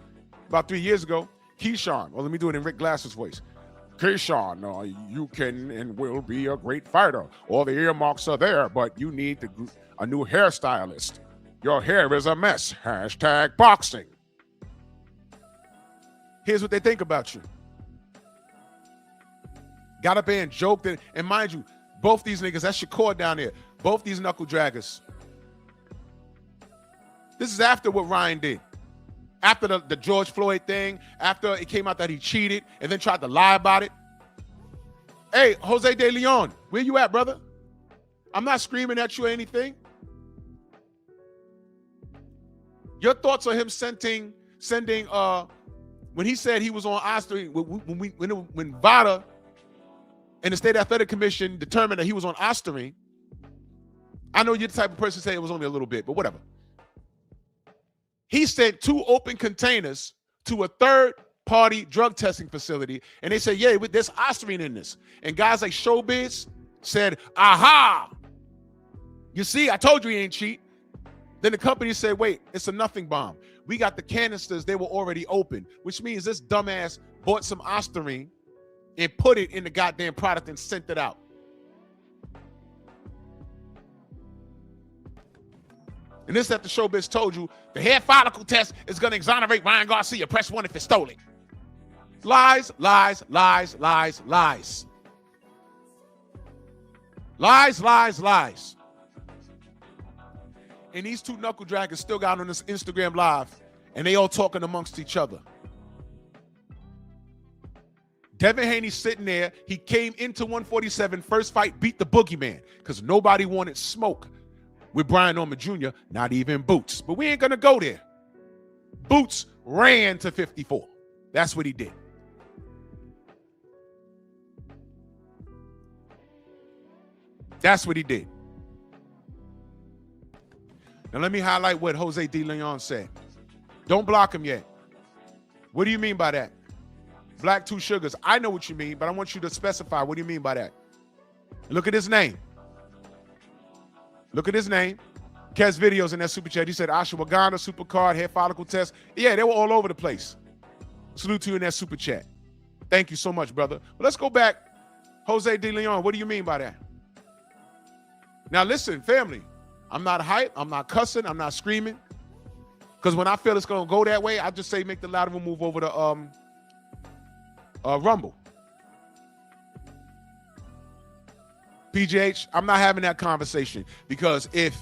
about 3 years ago. Keyshawn, well, let me do it in Rick Glasser's voice. Keyshawn, you can and will be a great fighter. All the earmarks are there, but you need a new hairstylist. Your hair is a mess. Hashtag boxing. Here's what they think about you. Got up there and joked. And mind you, both these niggas, that's Shakur down there. Both these knuckle draggers. This is after what Ryan did. After the George Floyd thing, after it came out that he cheated and then tried to lie about it. Hey, Jose De Leon, where you at, brother? I'm not screaming at you or anything. Your thoughts on him sending when he said he was on Ostomy, when VADA and the State Athletic Commission determined that he was on Ostomy. I know you're the type of person to say it was only a little bit, but whatever. He sent 2 open containers to a third-party drug testing facility, and they said, yeah, there's Ostomy in this. And guys like Showbiz said, aha! You see, I told you he ain't cheat. Then the company said, wait, it's a nothing bomb. We got the canisters, they were already open, which means this dumbass bought some Ostomy and put it in the goddamn product and sent it out. And this after Showbiz told you the hair follicle test is going to exonerate Ryan Garcia. Press 1 if it's stolen. Lies, lies, lies, lies, lies. Lies, lies, lies. And these 2 knuckle draggers still got on this Instagram Live, and they all talking amongst each other. Devin Haney's sitting there. He came into 147, first fight, beat the boogeyman because nobody wanted smoke with Brian Norman Jr., not even Boots. But we ain't going to go there. Boots ran to 54. That's what he did. That's what he did. Now let me highlight what Jose De Leon said. Don't block him yet. What do you mean by that? Black Two Sugars. I know what you mean, but I want you to specify. What do you mean by that? Look at his name. Look at his name. Kez videos in that super chat. He said ashwagandha, supercard, hair follicle test. Yeah, they were all over the place. Salute to you in that super chat. Thank you so much, brother. Well, let's go back. Jose De Leon, what do you mean by that? Now listen, family. I'm not hype. I'm not cussing. I'm not screaming. Because when I feel it's going to go that way, I just say make the louder one move over to Rumble. PGH, I'm not having that conversation because if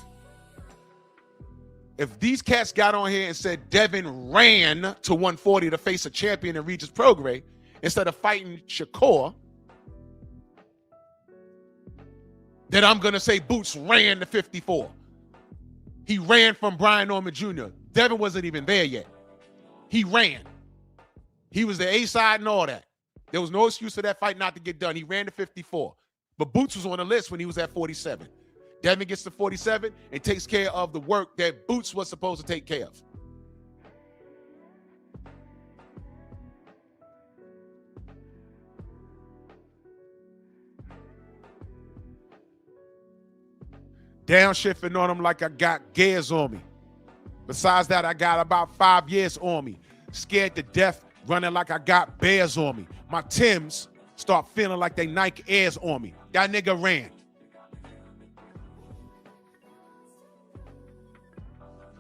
these cats got on here and said Devin ran to 140 to face a champion in Regis Prograis instead of fighting Shakur, then I'm going to say Boots ran to 54. He ran from Brian Norman Jr. Devin wasn't even there yet. He ran. He was the A-side and all that. There was no excuse for that fight not to get done. He ran to 54. But Boots was on the list when he was at 47. Devin gets to 47 and takes care of the work that Boots was supposed to take care of. Downshifting on him like I got gears on me. Besides that, I got about 5 years on me. Scared to death, running like I got bears on me. My Timbs start feeling like they Nike Airs on me. That nigga ran.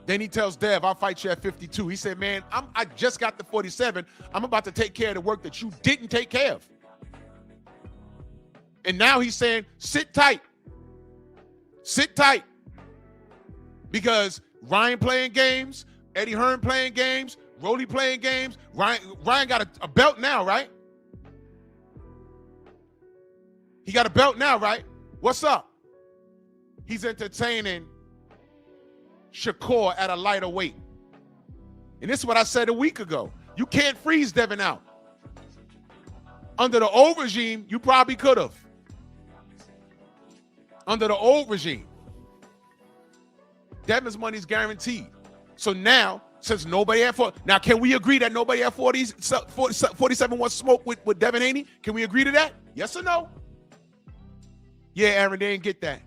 Then he tells Dev, I'll fight you at 52. He said, man, I just got to 47. I'm about to take care of the work that you didn't take care of. And now he's saying, sit tight. Sit tight. Because Ryan playing games, Eddie Hearn playing games, Rolly playing games. Ryan got a belt now, right? He got a belt now, right? What's up? He's entertaining Shakur at a lighter weight. And this is what I said a week ago. You can't freeze Devin out. Under the old regime, you probably could have. Under the old regime. Devin's money's guaranteed. So now, since nobody at 40, now can we agree that nobody at 47 wants to smoke with Devin Haney? Can we agree to that? Yes or no? Yeah, Aaron, they didn't get that.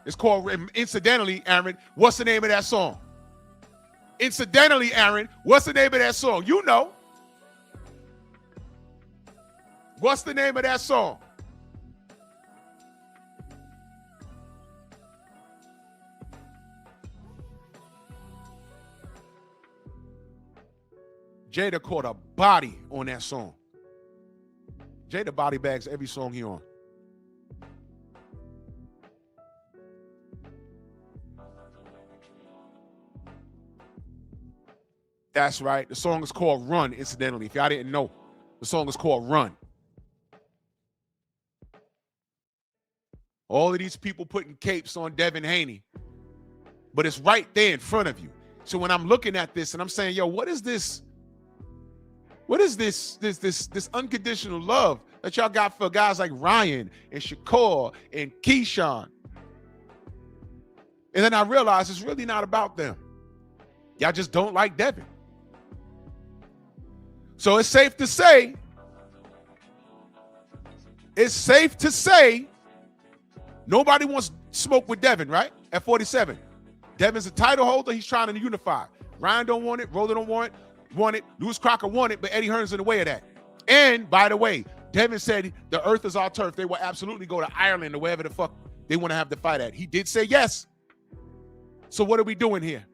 It's called, incidentally, Aaron, what's the name of that song? Incidentally, Aaron, what's the name of that song? You know. What's the name of that song? Jada caught a body on that song. Jada body bags every song he on. That's right. The song is called Run, incidentally. If y'all didn't know, the song is called Run. All of these people putting capes on Devin Haney, but it's right there in front of you. So when I'm looking at this and I'm saying, yo, what is this? What is this unconditional love that y'all got for guys like Ryan and Shakur and Keyshawn? And then I realized it's really not about them. Y'all just don't like Devin. So it's safe to say, nobody wants smoke with Devin, right? At 47. Devin's a title holder. He's trying to unify. Ryan don't want it. Roller don't want it. Lewis Crocker want it, but Eddie Hearn's in the way of that. And by the way, Devin said the earth is our turf. They will absolutely go to Ireland or wherever the fuck they want to have the fight at. He did say yes. So what are we doing here?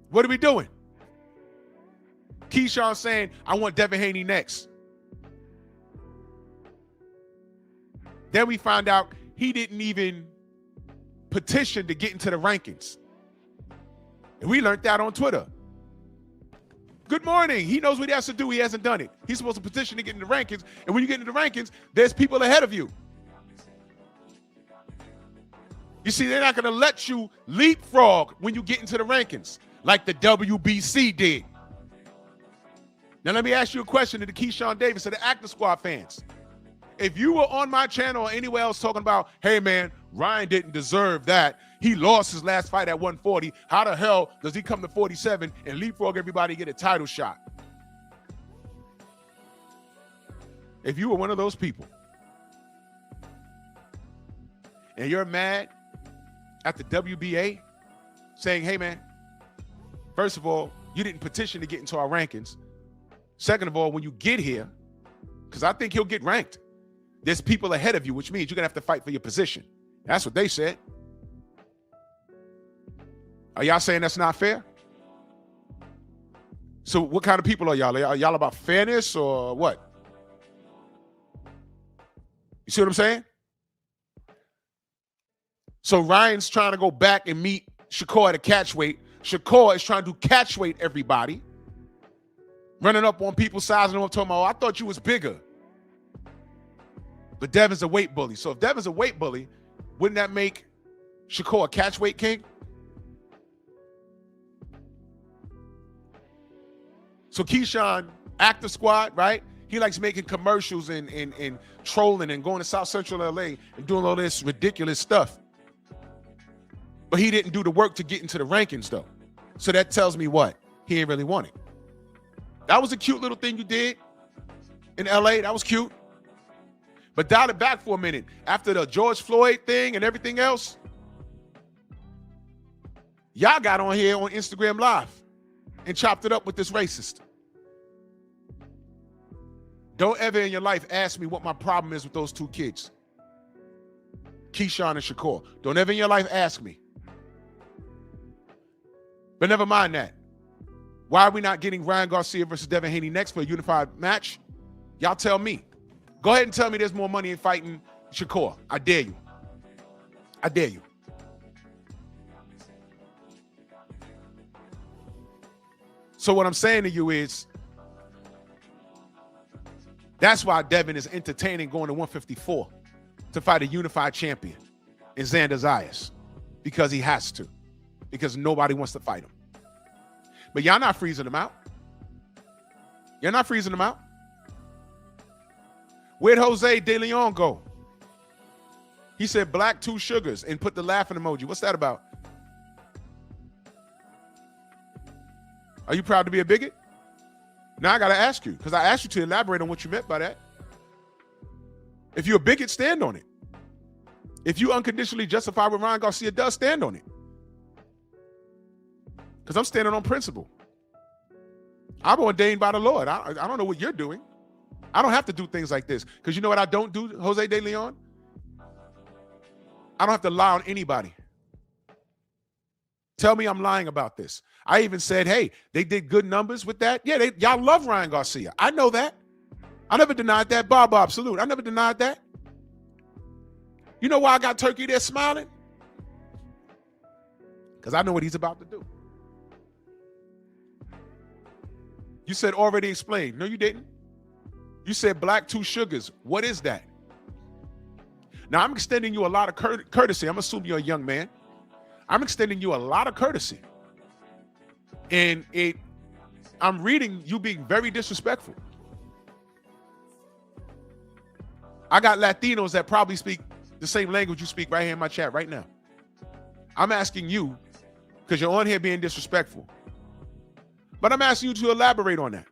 What are we doing? Keyshawn saying, I want Devin Haney next. Then we found out he didn't even petition to get into the rankings. And we learned that on Twitter. Good morning. He knows what he has to do. He hasn't done it. He's supposed to petition to get into the rankings. And when you get into the rankings, there's people ahead of you. You see, they're not going to let you leapfrog when you get into the rankings like the WBC did. Now let me ask you a question to the Keyshawn Davis, to the Actor Squad fans. If you were on my channel or anywhere else talking about, hey man, Ryan didn't deserve that. He lost his last fight at 140. How the hell does he come to 47 and leapfrog everybody and get a title shot? If you were one of those people and you're mad at the WBA saying, hey man, first of all, you didn't petition to get into our rankings. Second of all, when you get here, because I think he'll get ranked, there's people ahead of you, which means you're going to have to fight for your position. That's what they said. Are y'all saying that's not fair? So what kind of people are y'all? Are y'all about fairness or what? You see what I'm saying? So Ryan's trying to go back and meet Shakur at a catch weight. Shakur is trying to catch weight everybody. Running up on people's size and talking about, oh, I thought you was bigger. But Devin's a weight bully. So if Devin's a weight bully, wouldn't that make Shakur a catch weight king? So Keyshawn, Actor Squad, right? He likes making commercials and trolling and going to South Central LA and doing all this ridiculous stuff. But he didn't do the work to get into the rankings, though. So that tells me what? He ain't really want it. That was a cute little thing you did in LA. That was cute. But dial it back for a minute. After the George Floyd thing and everything else, y'all got on here on Instagram Live and chopped it up with this racist. Don't ever in your life ask me what my problem is with those two kids, Keyshawn and Shakur. Don't ever in your life ask me. But never mind that. Why are we not getting Ryan Garcia versus Devin Haney next for a unified match? Y'all tell me. Go ahead and tell me there's more money in fighting Shakur. I dare you. I dare you. So what I'm saying to you is, that's why Devin is entertaining going to 154 to fight a unified champion in Xander Zayas, because he has to, because nobody wants to fight him. But y'all not freezing him out. You're not freezing him out. Where'd Jose De Leon go? He said black 2 sugars and put the laughing emoji. What's that about? Are you proud to be a bigot? Now I got to ask you, because I asked you to elaborate on what you meant by that. If you're a bigot, stand on it. If you unconditionally justify what Ryan Garcia does, stand on it. Because I'm standing on principle. I'm ordained by the Lord. I don't know what you're doing. I don't have to do things like this. Because you know what I don't do, Jose De Leon? I don't have to lie on anybody. Tell me I'm lying about this. I even said, hey, they did good numbers with that. Yeah, y'all love Ryan Garcia. I know that. I never denied that. Bob, salute. I never denied that. You know why I got Turkey there smiling? Because I know what he's about to do. You said already explained. No, you didn't. You said black 2 sugars. What is that? Now, I'm extending you a lot of courtesy. I'm assuming you're a young man. I'm extending you a lot of courtesy. And I'm reading you being very disrespectful. I got Latinos that probably speak the same language you speak right here in my chat right now. I'm asking you, because you're on here being disrespectful. But I'm asking you to elaborate on that.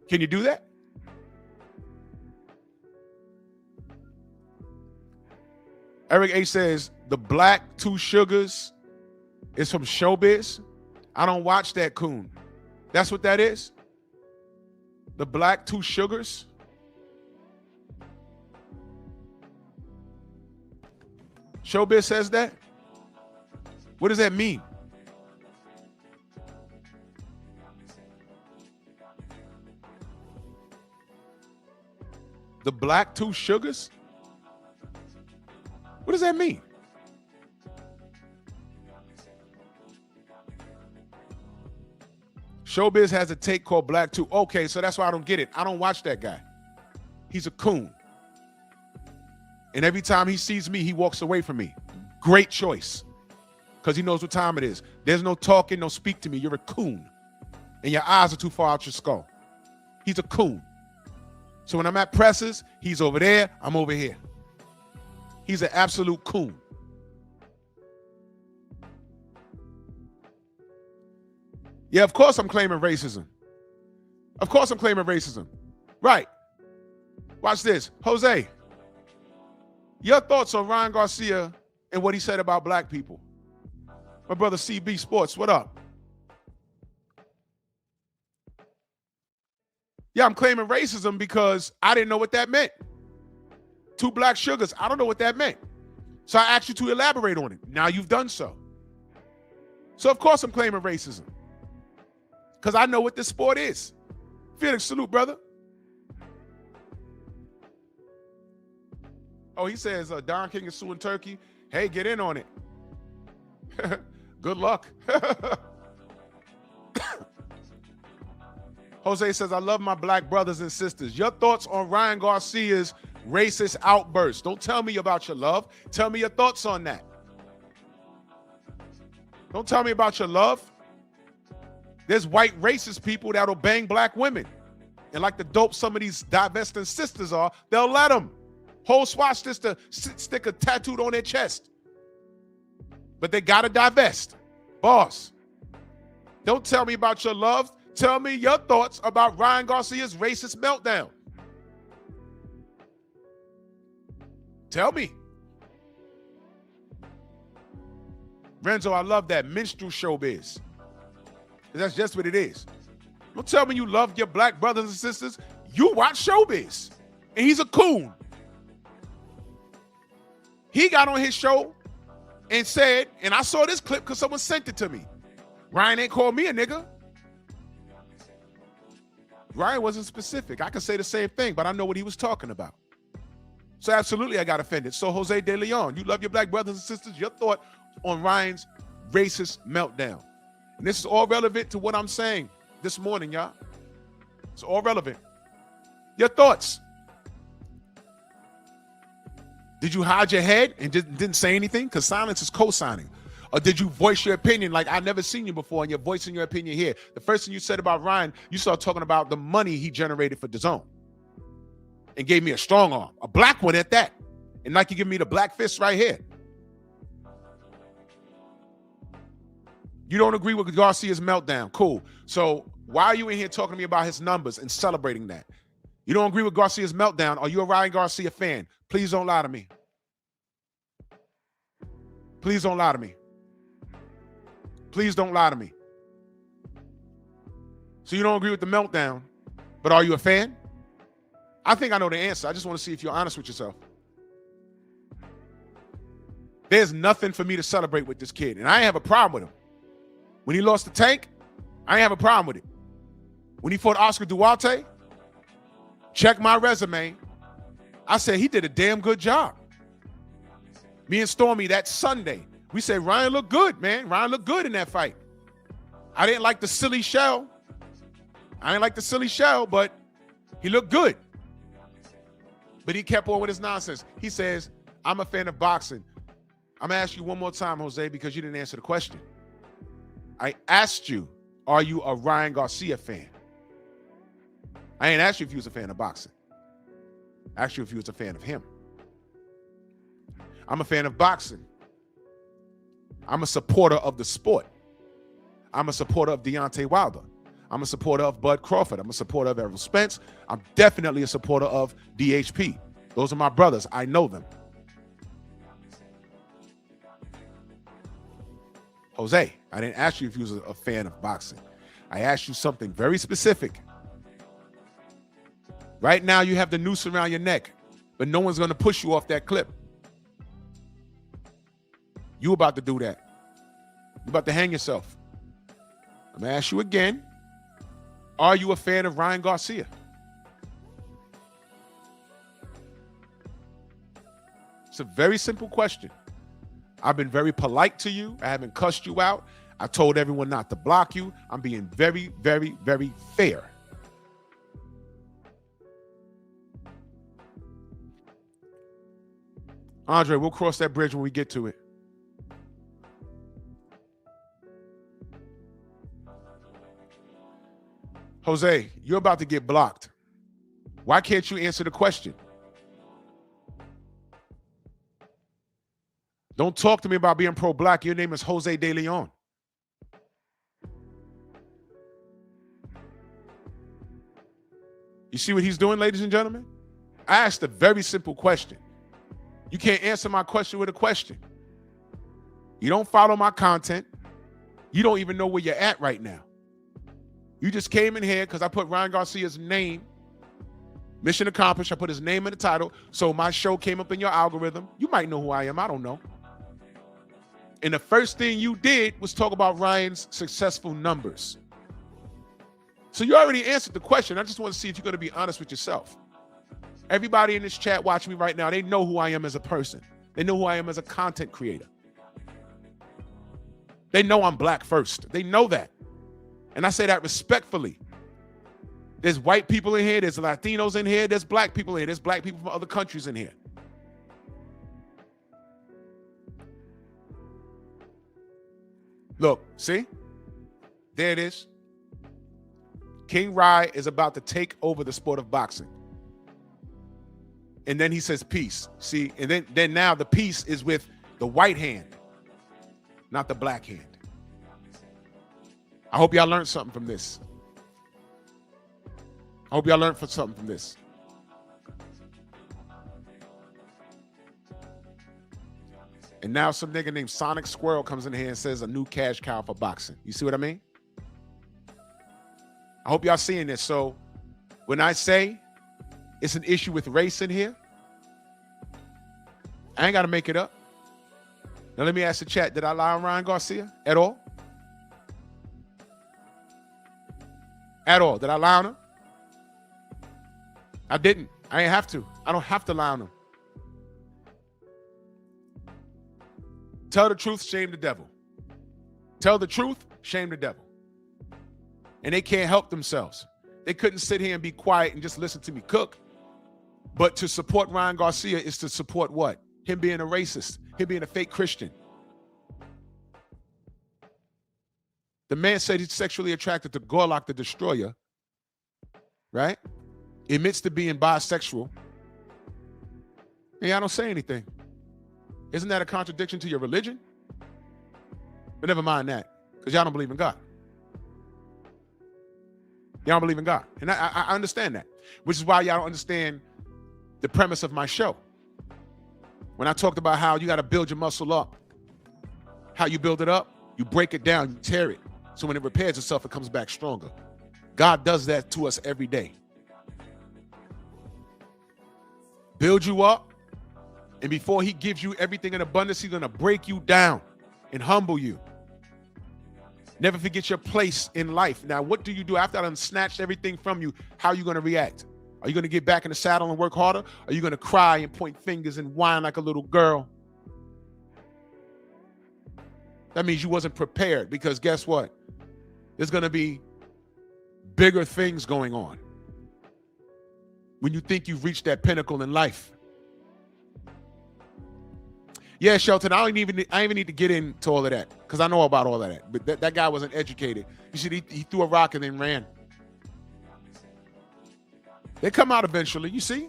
Can you do that? Eric A says, the black 2 sugars is from Showbiz. I don't watch that, coon. That's what that is? The black 2 sugars? Showbiz says that? What does that mean? The black 2 sugars? What does that mean? Showbiz has a take called Black 2. Okay, so that's why I don't get it. I don't watch that guy. He's a coon. And every time he sees me, he walks away from me. Great choice. Because he knows what time it is. There's no talking, no speak to me. You're a coon. And your eyes are too far out your skull. He's a coon. So when I'm at presses, he's over there, I'm over here. He's an absolute coon. Yeah, of course I'm claiming racism. Of course I'm claiming racism. Right. Watch this. Jose, your thoughts on Ryan Garcia and what he said about black people? My brother CB Sports, what up? Yeah, I'm claiming racism because I didn't know what that meant. 2 black sugars, I don't know what that meant. So I asked you to elaborate on it. Now you've done so. So of course I'm claiming racism. Because I know what this sport is. Felix, salute, brother. Oh, he says Don King is suing Turkey. Hey, get in on it. Good luck. Jose says, I love my black brothers and sisters. Your thoughts on Ryan Garcia's racist outburst. Don't tell me about your love. Tell me your thoughts on that. Don't tell me about your love. There's white racist people that'll bang black women. And like the dope some of these divesting sisters are, they'll let them. Whole swastika sticker tattooed on their chest. But they gotta divest. Boss, don't tell me about your love. Tell me your thoughts about Ryan Garcia's racist meltdown. Tell me. Renzo, I love that. Minstrel showbiz. That's just what it is. Don't tell me you love your black brothers and sisters. You watch showbiz. And he's a coon. He got on his show and said, and I saw this clip because someone sent it to me. Ryan ain't called me a nigga. Ryan wasn't specific. I could say the same thing, but I know what he was talking about. So absolutely I got offended. So Jose De Leon, you love your black brothers and sisters. Your thought on Ryan's racist meltdown. And this is all relevant to what I'm saying this morning, y'all. It's all relevant. Your thoughts. Did you hide your head and didn't say anything? Because silence is co-signing. Or did you voice your opinion like I've never seen you before and you're voicing your opinion here? The first thing you said about Ryan, you started talking about the money he generated for DAZN and gave me a strong arm, a black one at that. And like you give me the black fist right here. You don't agree with Garcia's meltdown. Cool. So why are you in here talking to me about his numbers and celebrating that? You don't agree with Garcia's meltdown. Are you a Ryan Garcia fan? Please don't lie to me. Please don't lie to me. Please don't lie to me. So you don't agree with the meltdown, but are you a fan? I think I know the answer. I just want to see if you're honest with yourself. There's nothing for me to celebrate with this kid, and I ain't have a problem with him. When he lost the tank, I ain't have a problem with it. When he fought Oscar Duarte, check my resume. I said he did a damn good job. Me and Stormy that Sunday, we said Ryan looked good, man. Ryan looked good in that fight. I didn't like the silly shell. But he looked good. But he kept on with his nonsense. He says, I'm a fan of boxing. I'm going to ask you one more time, Jose, because you didn't answer the question. I asked you, are you a Ryan Garcia fan? I ain't asked you if you was a fan of boxing. I asked you if you was a fan of him. I'm a fan of boxing. I'm a supporter of the sport. I'm a supporter of Deontay Wilder. I'm a supporter of Bud Crawford. I'm a supporter of Errol Spence. I'm definitely a supporter of DHP. Those are my brothers. I know them. Jose, I didn't ask you if you was a fan of boxing. I asked you something very specific. Right now, you have the noose around your neck, but no one's going to push you off that clip. You about to do that. You about to hang yourself. I'm going to ask you again. Are you a fan of Ryan Garcia? It's a very simple question. I've been very polite to you. I haven't cussed you out. I told everyone not to block you. I'm being very, very, very fair. Andre, we'll cross that bridge when we get to it. Jose, you're about to get blocked. Why can't you answer the question? Don't talk to me about being pro-black. Your name is Jose De Leon. You see what he's doing, ladies and gentlemen? I asked a very simple question. You can't answer my question with a question. You don't follow my content. You don't even know where you're at right now. You just came in here because I put Ryan Garcia's name. Mission accomplished. I put his name in the title. So my show came up in your algorithm. You might know who I am. I don't know. And the first thing you did was talk about Ryan's successful numbers. So you already answered the question. I just want to see if you're going to be honest with yourself. Everybody in this chat watching me right now, they know who I am as a person. They know who I am as a content creator. They know I'm black first. They know that. And I say that respectfully. There's white people in here. There's Latinos in here. There's black people in here. There's black people from other countries in here. Look, see? There it is. King Rye is about to take over the sport of boxing. And then he says peace. See, and then now the peace is with the white hand, not the black hand. I hope y'all learned something from this. I hope y'all learned something from this. And now some nigga named Sonic Squirrel comes in here and says a new cash cow for boxing. You see what I mean? I hope y'all seeing this. So when I say it's an issue with race in here, I ain't got to make it up. Now let me ask the chat, did I lie on Ryan Garcia at all? At all. Did I lie on him? I didn't. I ain't have to. I don't have to lie on him. Tell the truth, shame the devil. Tell the truth, shame the devil. And they can't help themselves. They couldn't sit here and be quiet and just listen to me cook. But to support Ryan Garcia is to support what? Him being a racist, him being a fake Christian. The man said he's sexually attracted to Gorlock the Destroyer, right? Admits to being bisexual. And I don't say anything. Isn't that a contradiction to your religion? But never mind that, because y'all don't believe in God. Y'all don't believe in God. And I understand that, which is why y'all don't understand the premise of my show. When I talked about how you got to build your muscle up, how you build it up, you break it down, you tear it. So when it repairs itself, it comes back stronger. God does that to us every day. Build you up, and before he gives you everything in abundance, he's going to break you down and humble you. Never forget your place in life. Now, what do you do after I done snatched everything from you? How are you going to react? Are you going to get back in the saddle and work harder? Are you going to cry and point fingers and whine like a little girl? That means you wasn't prepared, because guess what? There's going to be bigger things going on when you think you've reached that pinnacle in life. Yeah, Shelton, I don't even need to get into all of that, because I know about all of that. But that guy wasn't educated. You see, he threw a rock and then ran. They come out eventually, you see?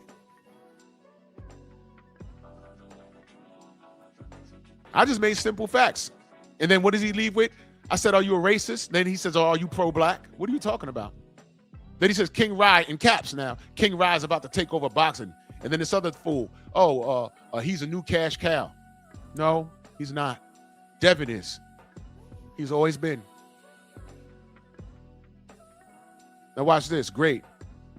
I just made simple facts. And then what does he leave with? I said, are you a racist? Then he says, oh, are you pro-black? What are you talking about? Then he says, King Rye in caps now. King Rye is about to take over boxing. And then this other fool, he's a new cash cow. No, he's not. Devin is. He's always been. Now watch this. Great.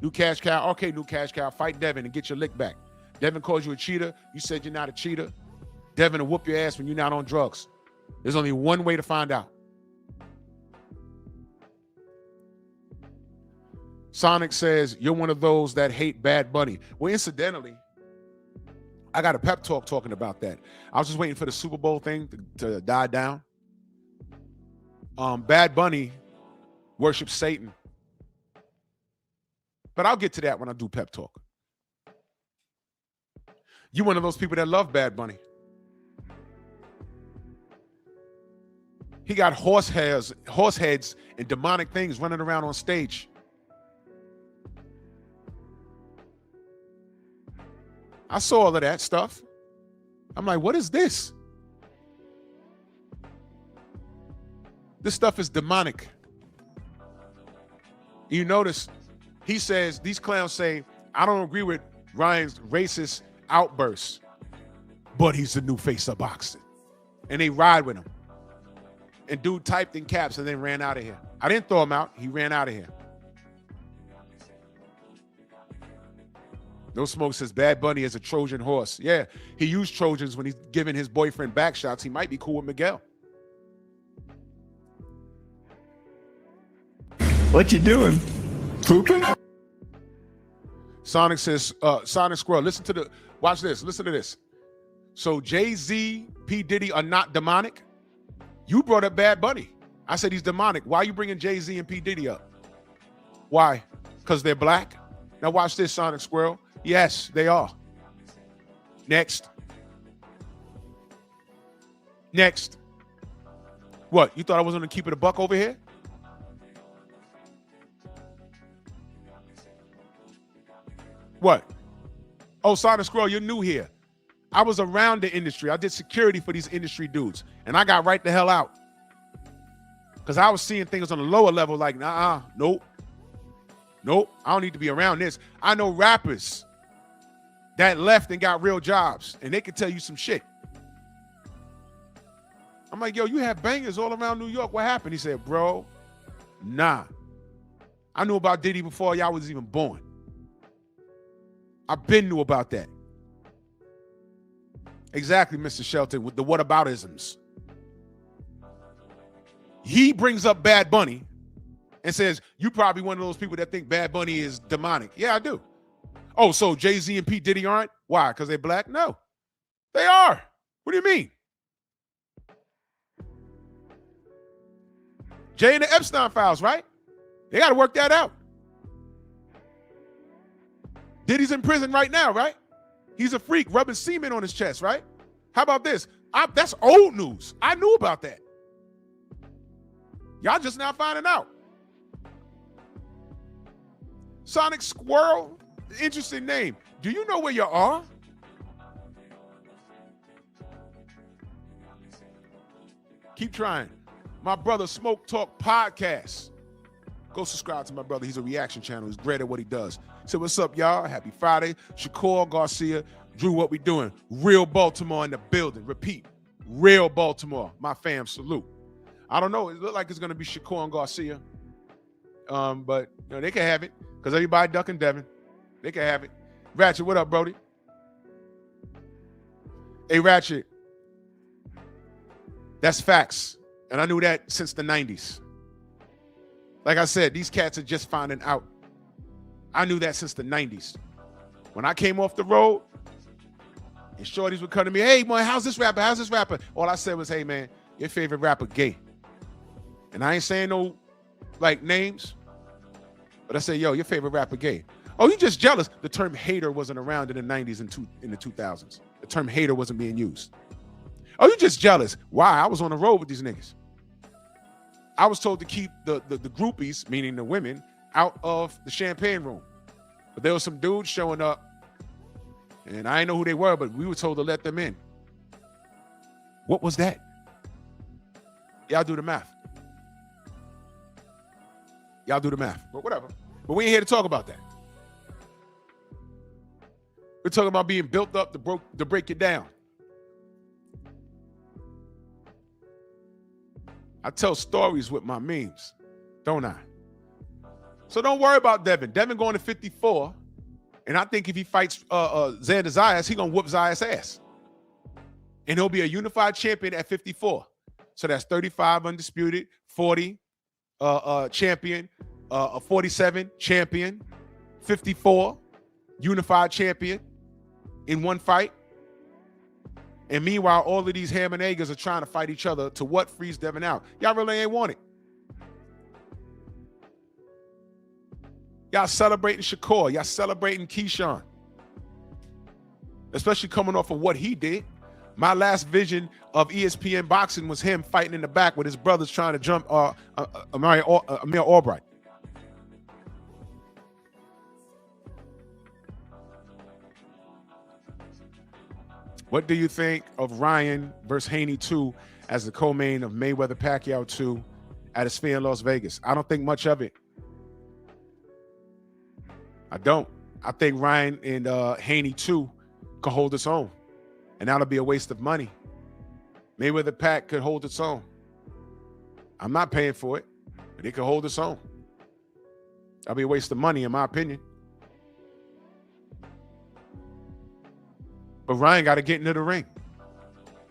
New cash cow. Okay, new cash cow. Fight Devin and get your lick back. Devin calls you a cheater. You said you're not a cheater. Devin will whoop your ass when you're not on drugs. There's only one way to find out. Sonic says, you're one of those that hate Bad Bunny. Well, incidentally, I got a pep talk talking about that. I was just waiting for the Super Bowl thing to die down. Bad Bunny worships Satan. But I'll get to that when I do pep talk. You one of those people that love Bad Bunny. He got horse heads and demonic things running around on stage. I saw all of that stuff. I'm like, what is this? This stuff is demonic. You notice he says, these clowns say, I don't agree with Ryan's racist outbursts, but he's the new face of boxing. And they ride with him. And dude typed in caps and then ran out of here. I didn't throw him out. He ran out of here. No Smoke says Bad Bunny is a Trojan horse. Yeah, he used Trojans when he's giving his boyfriend back shots. He might be cool with Miguel. What you doing? Pooping? Sonic says, Sonic Squirrel, watch this, listen to this. So Jay-Z, P. Diddy are not demonic? You brought up Bad Bunny. I said he's demonic. Why are you bringing Jay-Z and P. Diddy up? Why? Because they're black? Now watch this, Sonic Squirrel. Yes, they are. Next. Next. What, you thought I was going to keep it a buck over here? What? Oh, Sonic Squirrel, you're new here. I was around the industry. I did security for these industry dudes, and I got right the hell out. Because I was seeing things on the lower level like, nope. Nope, I don't need to be around this. I know rappers that left and got real jobs, and they can tell you some shit. I'm like, yo, you have bangers all around New York. What happened? He said, bro, nah. I knew about Diddy before y'all was even born. I've been knew about that. Exactly, Mr. Shelton, with the whataboutisms. He brings up Bad Bunny and says, you probably one of those people that think Bad Bunny is demonic. Yeah, I do. Oh, so Jay-Z and P. Diddy aren't? Why? Because they're black? No. They are. What do you mean? Jay and the Epstein files, right? They got to work that out. Diddy's in prison right now, right? He's a freak rubbing semen on his chest, right? How about this? That's old news. I knew about that. Y'all just now finding out. Sonic Squirrel, interesting name. Do you know where you are? Keep trying. My brother Smoke Talk Podcast. Go subscribe to my brother. He's a reaction channel. He's great at what he does. So what's up, y'all? Happy Friday. Shakur, Garcia, Drew, what we doing? Real Baltimore in the building. Repeat. Real Baltimore. My fam, salute. I don't know. It looked like it's going to be Shakur and Garcia. But you know, they can have it because everybody ducking Devin. They can have it. Ratchet, what up, Brody? Hey, Ratchet. That's facts. And I knew that since the 90s. Like I said, these cats are just finding out. I knew that since the 90s. When I came off the road, and shorties would come to me, hey, man, how's this rapper? How's this rapper? All I said was, hey, man, your favorite rapper gay. And I ain't saying no, like, names. But I said, yo, your favorite rapper gay. Oh, you just jealous. The term hater wasn't around in the 90s and in the 2000s. The term hater wasn't being used. Oh, you just jealous. Why? I was on the road with these niggas. I was told to keep the groupies, meaning the women, out of the champagne room. But there was some dudes showing up, and I didn't know who they were, but we were told to let them in. What was that? Y'all do the math. Y'all do the math. But whatever. But we ain't here to talk about that. We're talking about being built up to break you down. I tell stories with my memes, don't I? So don't worry about Devin. Devin going to 54, and I think if he fights Xander Zayas, he's going to whoop Zayas' ass. And he'll be a unified champion at 54. So that's 35 undisputed, 40 champion, 47 champion, 54 unified champion in one fight. And meanwhile, all of these ham and eggers are trying to fight each other to what frees Devin out. Y'all really ain't want it. Y'all celebrating Shakur. Y'all celebrating Keyshawn. Especially coming off of what he did. My last vision of ESPN boxing was him fighting in the back with his brothers trying to jump Amir Albright. What do you think of Ryan versus Haney 2 as the co-main of Mayweather-Pacquiao 2 at a Sphere in Las Vegas? I don't think much of it. I don't. I think Ryan and Haney 2 could hold its own, and that'll be a waste of money. Mayweather-Pac could hold its own. I'm not paying for it, but it could hold its own. That'll be a waste of money, in my opinion. But Ryan got to get into the ring.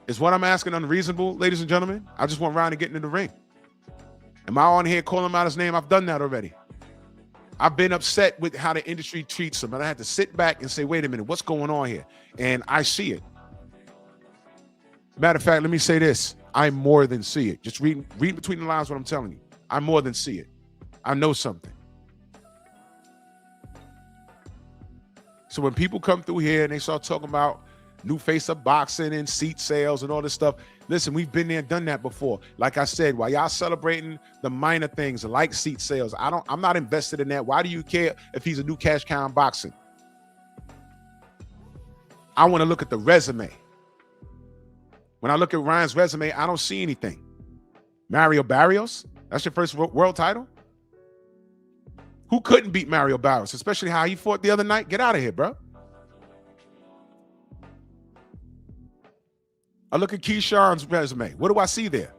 Is what I'm asking unreasonable, ladies and gentlemen? I just want Ryan to get into the ring. Am I on here calling him out his name? I've done that already. I've been upset with how the industry treats him, and I had to sit back and say, wait a minute, what's going on here? And I see it. Matter of fact, let me say this. I more than see it. Just read between the lines what I'm telling you. I more than see it. I know something. So when people come through here and they start talking about new face of boxing and seat sales and all this stuff, listen, we've been there and done that before. Like I said, while y'all celebrating the minor things like seat sales, I'm not invested in that. Why do you care if he's a new cash cow in boxing? I want to look at the resume. When I look at Ryan's resume, I don't see anything. Mario Barrios, that's your first world title? Who couldn't beat Mario Barrios, especially how he fought the other night? Get out of here, bro. I look at Keyshawn's resume. What do I see there?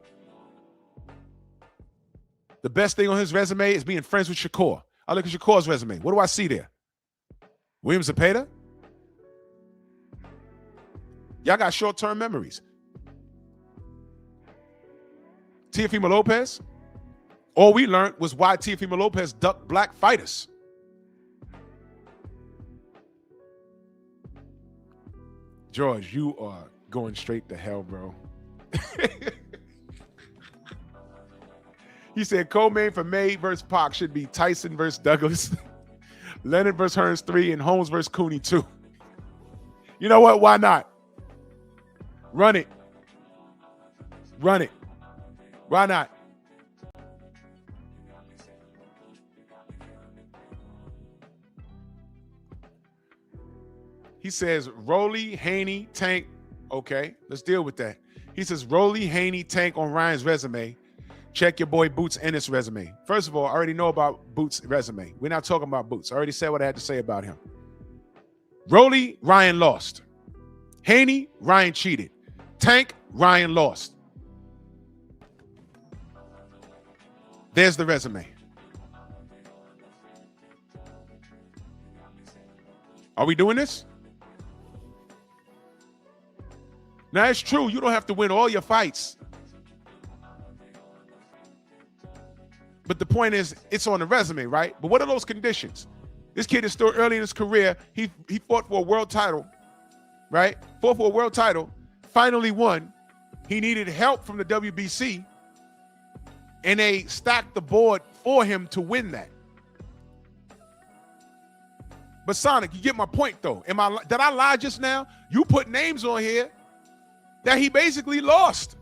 The best thing on his resume is being friends with Shakur. I look at Shakur's resume. What do I see there? William Zepeda? Y'all got short-term memories. Teofimo Lopez? All we learned was why Teofimo Lopez ducked black fighters. George, you are going straight to hell, bro. He said co-main for May versus Pac should be Tyson versus Douglas, Leonard versus Hearns 3, and Holmes versus Cooney 2. You know what? Why not? Run it. Run it. Why not? He says, Rolly, Haney, Tank. Okay, let's deal with that. He says, Rolly, Haney, Tank on Ryan's resume. Check your boy Boots' Ennis resume. First of all, I already know about Boots' resume. We're not talking about Boots. I already said what I had to say about him. Rolly, Ryan lost. Haney, Ryan cheated. Tank, Ryan lost. There's the resume. Are we doing this? Now, it's true. You don't have to win all your fights. But the point is, it's on the resume, right? But what are those conditions? This kid is still early in his career. He fought for a world title, right? Fought for a world title, finally won. He needed help from the WBC, and they stacked the board for him to win that. But Sonic, you get my point, though. Did I lie just now? You put names on here that he basically lost.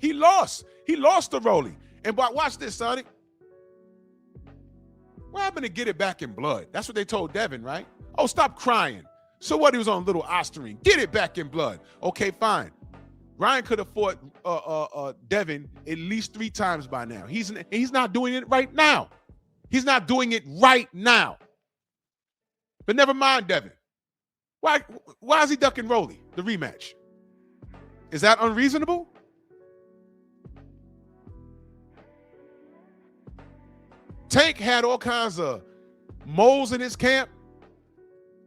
He lost. He lost to Rolly. And watch this, Sonic. What happened to get it back in blood? That's what they told Devin, right? Oh, stop crying. So what? He was on little Osterine. Get it back in blood. Okay, fine. Ryan could have fought Devin at least 3 times by now. He's not doing it right now. He's not doing it right now. But never mind, Devin. Why is he ducking Rolly, the rematch? Is that unreasonable? Tank had all kinds of moles in his camp.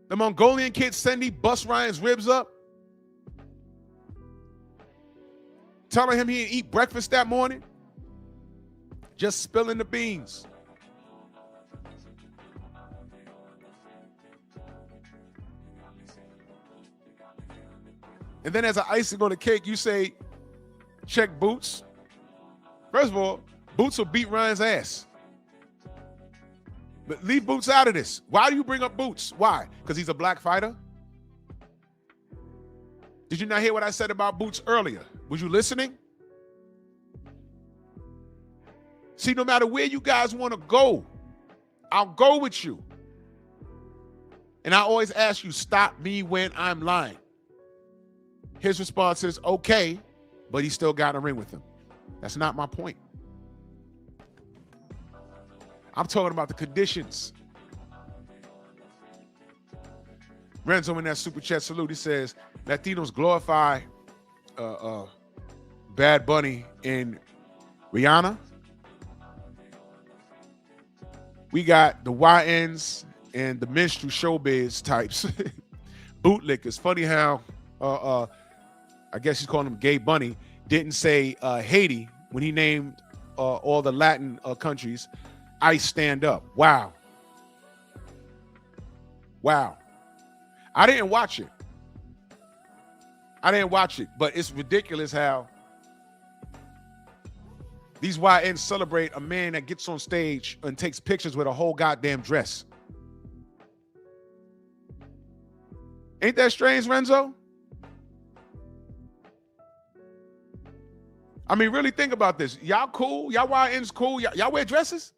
The Mongolian kid Sendy bust Ryan's ribs up, telling him he didn't eat breakfast that morning. Just spilling the beans. And then as an icing on the cake, you say, check Boots. First of all, Boots will beat Ryan's ass. But leave Boots out of this. Why do you bring up Boots? Why? Because he's a black fighter? Did you not hear what I said about Boots earlier? Was you listening? See, no matter where you guys want to go, I'll go with you. And I always ask you, stop me when I'm lying. His response is, okay, but he still got a ring with him. That's not my point. I'm talking about the conditions. Renzo in that super chat salute, he says, Latinos glorify Bad Bunny and Rihanna. We got the YNs and the minstrel showbiz types. Bootlickers. Funny how, I guess he's calling him Gay Bunny, didn't say Haiti when he named all the Latin countries. ICE stand up. Wow. Wow. I didn't watch it. But it's ridiculous how these YNs celebrate a man that gets on stage and takes pictures with a whole goddamn dress. Ain't that strange, Renzo? I mean, really think about this. Y'all cool? Y'all YNs cool? Y'all wear dresses?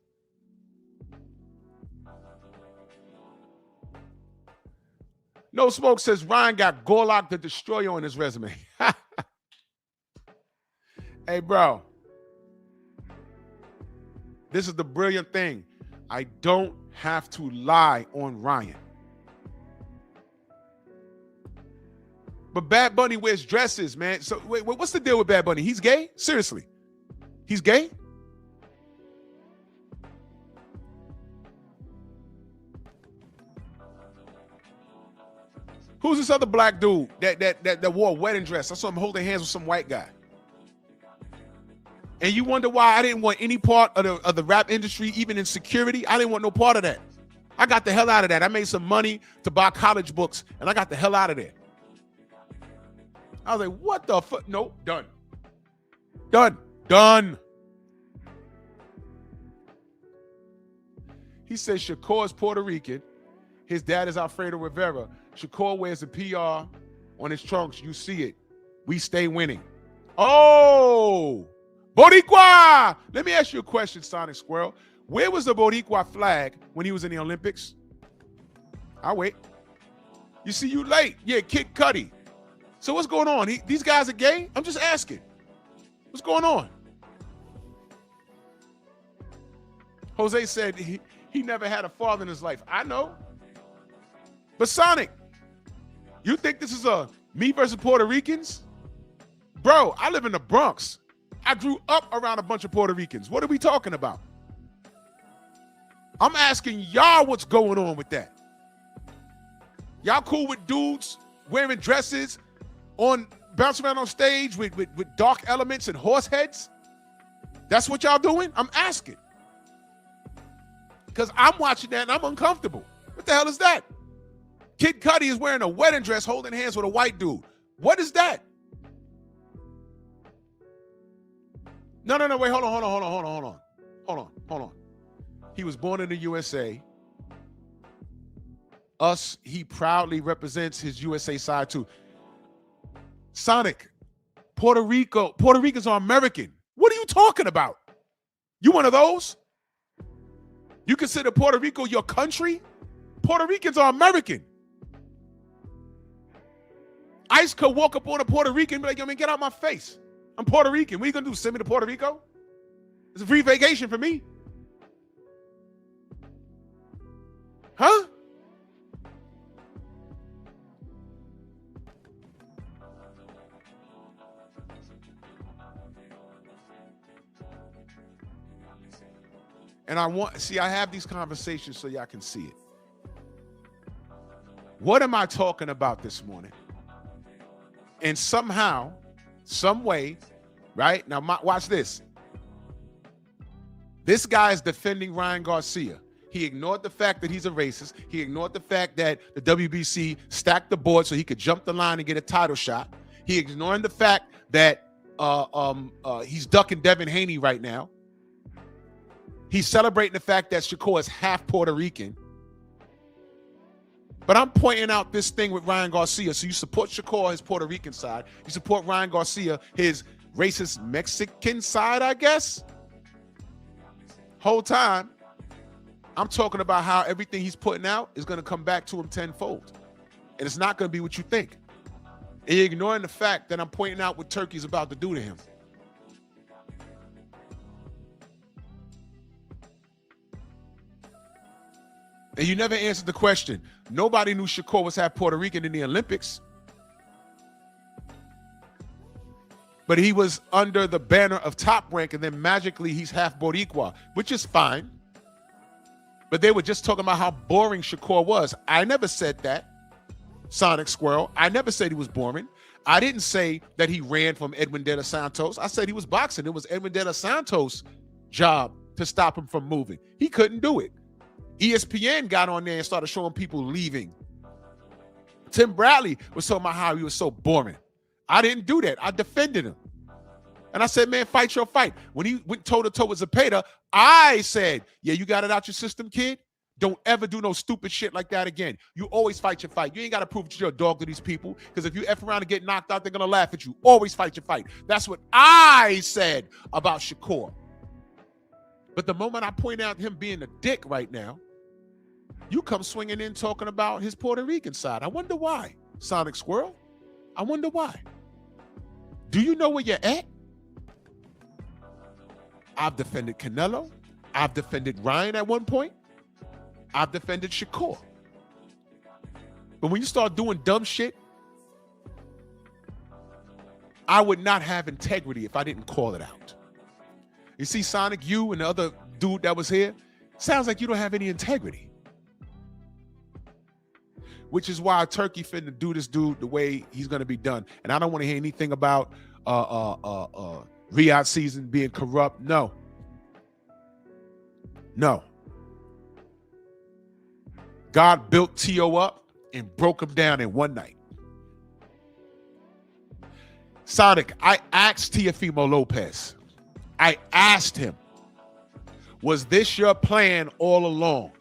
No Smoke says Ryan got Gorlock the Destroyer on his resume. Hey, bro. This is the brilliant thing. I don't have to lie on Ryan. But Bad Bunny wears dresses, man. So wait, what's the deal with Bad Bunny? He's gay? Seriously. He's gay? Who's this other black dude that wore a wedding dress? I saw him holding hands with some white guy. And you wonder why I didn't want any part of the rap industry, even in security. I didn't want no part of that. I got the hell out of that. I made some money to buy college books, and I got the hell out of there. I was like, what the fuck? Nope, done. Done. He says Shakur is Puerto Rican. His dad is Alfredo Rivera. Shakur wears a PR on his trunks. You see it. We stay winning. Oh, Boricua! Let me ask you a question, Sonic Squirrel. Where was the Boricua flag when he was in the Olympics? I'll wait. You see, you late. Yeah, Kid Cudi. So what's going on? These guys are gay? I'm just asking. What's going on? Jose said he never had a father in his life. I know. But Sonic, you think this is a me versus Puerto Ricans? Bro, I live in the Bronx. I grew up around a bunch of Puerto Ricans. What are we talking about? I'm asking y'all what's going on with that. Y'all cool with dudes wearing dresses, bouncing around on stage with dark elements and horse heads? That's what y'all doing? I'm asking. Because I'm watching that and I'm uncomfortable. What the hell is that? Kid Cudi is wearing a wedding dress holding hands with a white dude. What is that? No, wait, hold on. He was born in the USA. He proudly represents his USA side too. Sonic, Puerto Ricans are American. What are you talking about? You one of those? You consider Puerto Rico your country? Puerto Ricans are American. ICE could walk up on a Puerto Rican and be like, yo, man, get out my face. I'm Puerto Rican. What are you going to do, send me to Puerto Rico? It's a free vacation for me. Huh? And I have these conversations so y'all can see it. What am I talking about this morning? And somehow, some way, right? Now, watch this. This guy is defending Ryan Garcia. He ignored the fact that he's a racist. He ignored the fact that the WBC stacked the board so he could jump the line and get a title shot. He ignoring the fact that he's ducking Devin Haney right now. He's celebrating the fact that Shakur is half Puerto Rican. But I'm pointing out this thing with Ryan Garcia. So you support Shakur, his Puerto Rican side. You support Ryan Garcia, his racist Mexican side, I guess. Whole time, I'm talking about how everything he's putting out is going to come back to him tenfold. And it's not going to be what you think. And you're ignoring the fact that I'm pointing out what Turkey's about to do to him. And you never answered the question. Nobody knew Shakur was half Puerto Rican in the Olympics. But he was under the banner of Top Rank, and then magically he's half Boricua, which is fine. But they were just talking about how boring Shakur was. I never said that, Sonic Squirrel. I never said he was boring. I didn't say that he ran from Edwin De Los Santos. I said he was boxing. It was Edwin De Los Santos' job to stop him from moving. He couldn't do it. ESPN got on there and started showing people leaving. Tim Bradley was talking about how he was so boring. I didn't do that. I defended him. And I said, man, fight your fight. When he went toe-to-toe with Zepeda, I said, yeah, you got it out your system, kid? Don't ever do no stupid shit like that again. You always fight your fight. You ain't got to prove that you're a dog to these people, because if you F around and get knocked out, they're going to laugh at you. Always fight your fight. That's what I said about Shakur. But the moment I point out him being a dick right now, you come swinging in talking about his Puerto Rican side. I wonder why, Sonic Squirrel. I wonder why. Do you know where you're at? I've defended Canelo. I've defended Ryan at one point. I've defended Shakur. But when you start doing dumb shit, I would not have integrity if I didn't call it out. You see, Sonic, you and the other dude that was here, sounds like you don't have any integrity. Which is why Turkey finna do this dude the way he's gonna be done. And I don't want to hear anything about Riyadh season being corrupt. No. God built T.O. up and broke him down in one night. Sonic, I asked Teofimo Lopez. I asked him, was this your plan all along?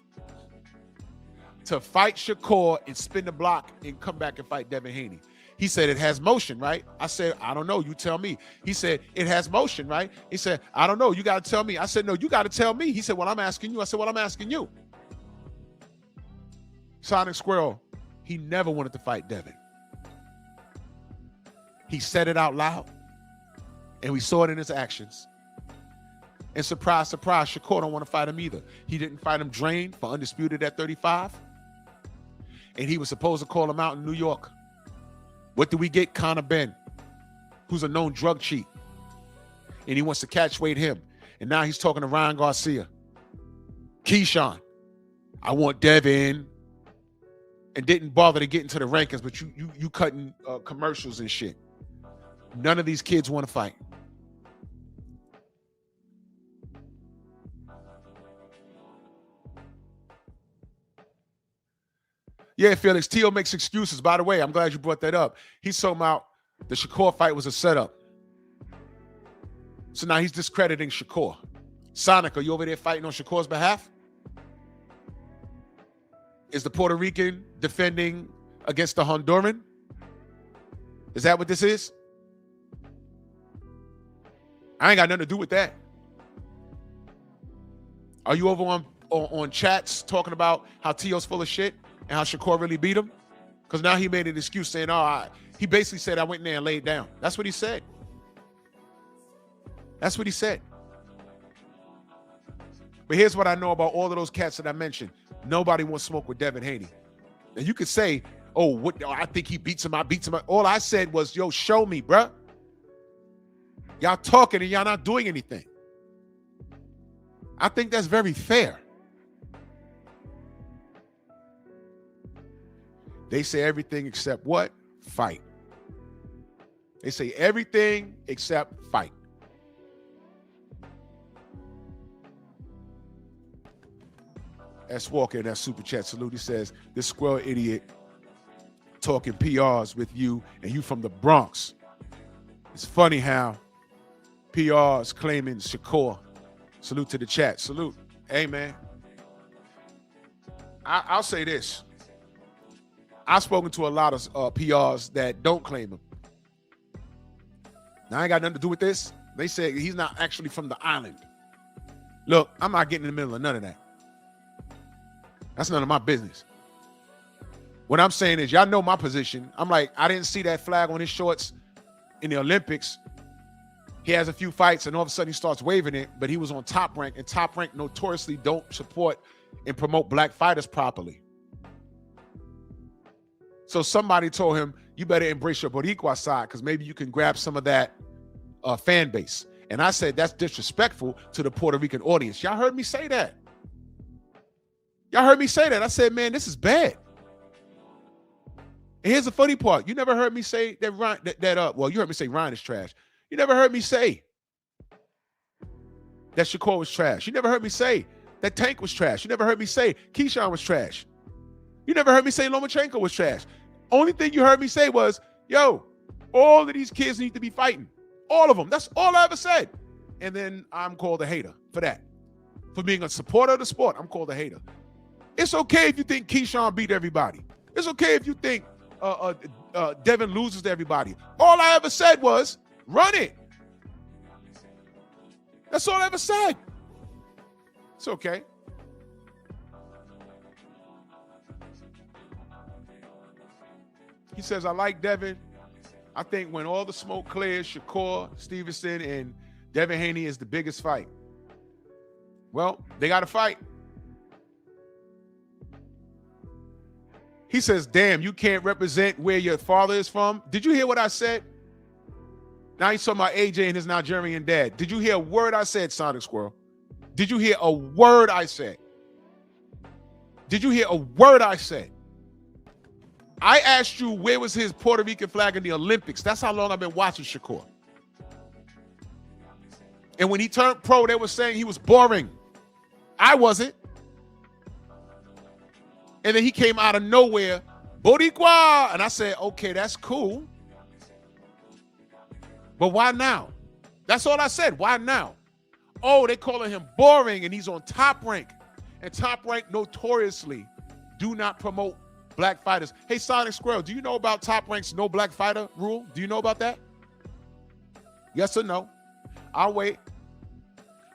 To fight Shakur and spin the block and come back and fight Devin Haney? He said, it has motion, right? I said, I don't know. You tell me. He said, it has motion, right? He said, I don't know. You got to tell me. I said, no, you got to tell me. He said, well, I'm asking you. I said, well, I'm asking you. Sonic Squirrel, he never wanted to fight Devin. He said it out loud, and we saw it in his actions. And surprise, surprise, Shakur don't want to fight him either. He didn't fight him drained for Undisputed at 35. And he was supposed to call him out in New York. What do we get? Conor Ben, who's a known drug cheat. And he wants to catch weight him. And now he's talking to Ryan Garcia. Keyshawn, I want Devin. And didn't bother to get into the rankings, but you cutting commercials and shit. None of these kids want to fight. Yeah, Felix, Tio makes excuses. By the way, I'm glad you brought that up. He's talking about the Shakur fight was a setup. So now he's discrediting Shakur. Sonic, are you over there fighting on Shakur's behalf? Is the Puerto Rican defending against the Honduran? Is that what this is? I ain't got nothing to do with that. Are you over on chats talking about how Tio's full of shit and how Shakur really beat him? Because now he made an excuse saying, he basically said, I went in there and laid down. That's what he said. That's what he said. But here's what I know about all of those cats that I mentioned. Nobody wants smoke with Devin Haney. And you could say, I think he beats him. I beats him. All I said was, yo, show me, bruh. Y'all talking and y'all not doing anything. I think that's very fair. They say everything except what? Fight. They say everything except fight. S. Walker in that super chat salute. He says, this squirrel idiot talking PRs with you, and you from the Bronx. It's funny how PRs claiming Shakur. Salute to the chat. Salute. Hey, man. I'll say this. I've spoken to a lot of PRs that don't claim him. Now, I ain't got nothing to do with this. They say he's not actually from the island. Look, I'm not getting in the middle of none of that. That's none of my business. What I'm saying is, y'all know my position. I'm like, I didn't see that flag on his shorts in the Olympics. He has a few fights, and all of a sudden he starts waving it, but he was on Top Rank, and Top Rank notoriously don't support and promote black fighters properly. So somebody told him, you better embrace your Boricua side because maybe you can grab some of that fan base. And I said, that's disrespectful to the Puerto Rican audience. Y'all heard me say that. Y'all heard me say that. I said, man, this is bad. And here's the funny part. You never heard me say that Ryan, well, you heard me say Ryan is trash. You never heard me say that Shakur was trash. You never heard me say that Tank was trash. You never heard me say Keyshawn was trash. You never heard me say Lomachenko was trash. Only thing you heard me say was, yo, all of these kids need to be fighting. All of them. That's all I ever said. And then I'm called a hater for that. For being a supporter of the sport, I'm called a hater. It's okay if you think Keyshawn beat everybody. It's okay if you think Devin loses to everybody. All I ever said was, run it. That's all I ever said. It's okay. He says, I like Devin. I think when all the smoke clears, Shakur Stevenson and Devin Haney is the biggest fight. Well, they got to fight. He says, damn, you can't represent where your father is from. Did you hear what I said? Now he's talking about AJ and his Nigerian dad. Did you hear a word I said, Sonic Squirrel? Did you hear a word I said? Did you hear a word I said? I asked you where was his Puerto Rican flag in the Olympics. That's how long I've been watching Shakur. And when he turned pro, they were saying he was boring. I wasn't. And then he came out of nowhere, Boricua. And I said, okay, that's cool. But why now? That's all I said. Why now? Oh, they calling him boring and he's on Top Rank. And Top Rank notoriously do not promote black fighters. Hey, Sonic Squirrel, do you know about Top Rank's no black fighter rule? Do you know about that? Yes or no? I'll wait.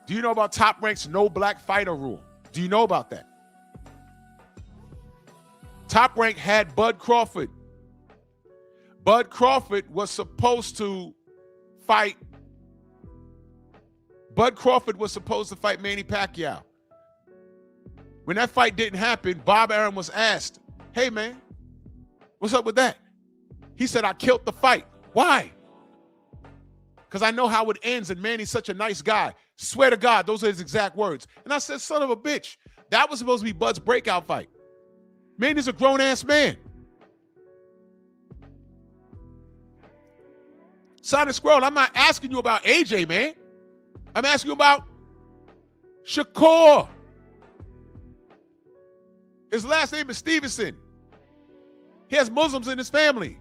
Do you know about Top Rank's no black fighter rule? Do you know about that? Top Rank had Bud Crawford. Bud Crawford was supposed to fight. Bud Crawford was supposed to fight Manny Pacquiao. When that fight didn't happen, Bob Arum was asked, hey, man, what's up with that? He said, I killed the fight. Why? Because I know how it ends, and Manny's such a nice guy. Swear to God, those are his exact words. And I said, son of a bitch, that was supposed to be Bud's breakout fight. Manny's a grown-ass man. Sonic Squirrel, I'm not asking you about AJ, man. I'm asking you about Shakur. His last name is Stevenson. He has Muslims in his family.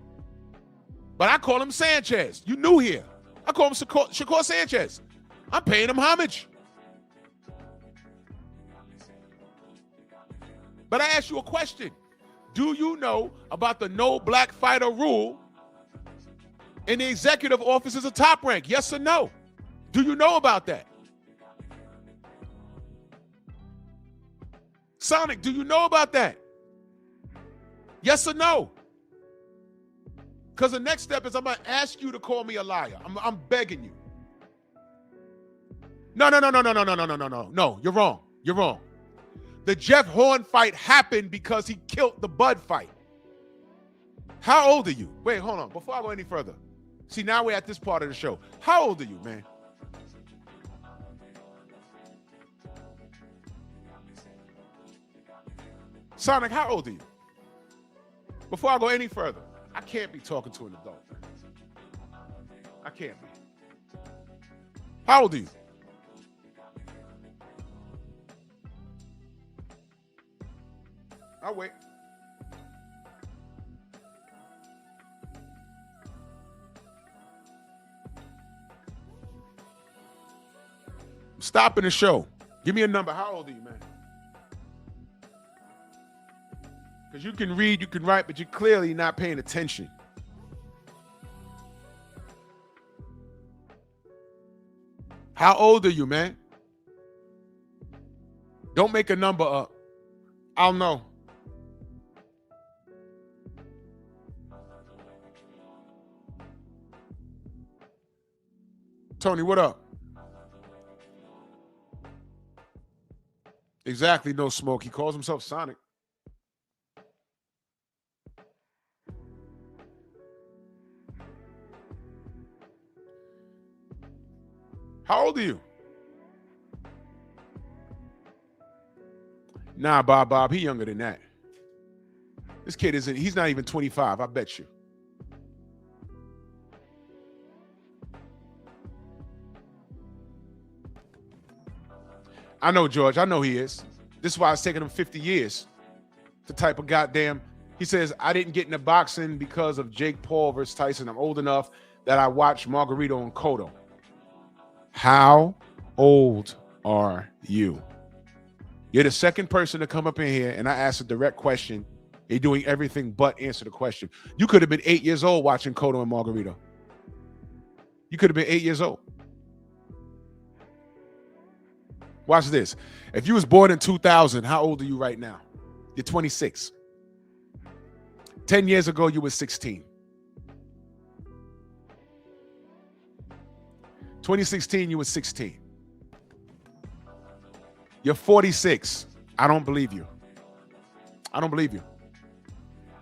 But I call him Sanchez. You new here. I call him Shakur Sanchez. I'm paying him homage. But I ask you a question. Do you know about the no black fighter rule in the executive offices of Top Rank? Yes or no? Do you know about that? Sonic, do you know about that? Yes or no? Because the next step is I'm going to ask you to call me a liar. I'm begging you. No. No, you're wrong. You're wrong. The Jeff Horn fight happened because he killed the Bud fight. How old are you? Wait, hold on. Before I go any further. See, now we're at this part of the show. How old are you, man? Sonic, how old are you? Before I go any further, I can't be talking to an adult. I can't be. How old are you? I'll wait. I'm stopping the show. Give me a number. How old are you, man? Because you can read, you can write, but you're clearly not paying attention. How old are you, man? Don't make a number up. I'll know. Tony, what up? Exactly, no smoke. He calls himself Sonic. How old are you? Nah, Bob, he younger than that. This kid he's not even 25, I bet you. I know, George. I know he is. This is why it's taken him 50 years. The type of goddamn. He says, I didn't get into boxing because of Jake Paul versus Tyson. I'm old enough that I watched Margarito and Cotto. How old are you? You're the second person to come up in here and I asked a direct question. You're doing everything but answer the question. You could have been 8 years old watching Cotto and Margarito. You could have been 8 years old. Watch this. If you was born in 2000, how old are you right now? You're 26. 10 years ago, you were 16. 2016, you were 16. You're 46. I don't believe you. I don't believe you.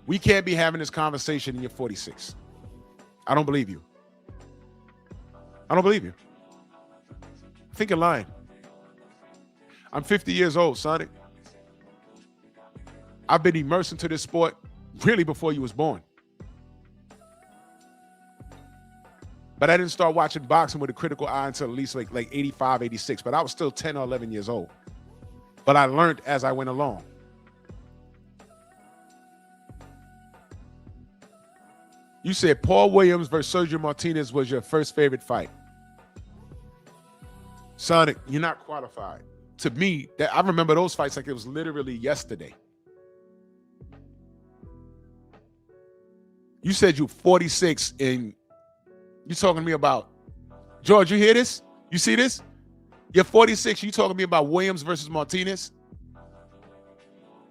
We can't be having this conversation and you're 46. I don't believe you. I don't believe you. I think you're lying. I'm 50 years old, Sonic. I've been immersed into this sport really before you was born. But I didn't start watching boxing with a critical eye until at least like 85, 86. But I was still 10 or 11 years old. But I learned as I went along. You said Paul Williams versus Sergio Martinez was your first favorite fight. Sonic, you're not qualified. To me, I remember those fights like it was literally yesterday. You said you're 46 and you're talking to me about, George, you hear this? You see this? You're 46, you talking to me about Williams versus Martinez?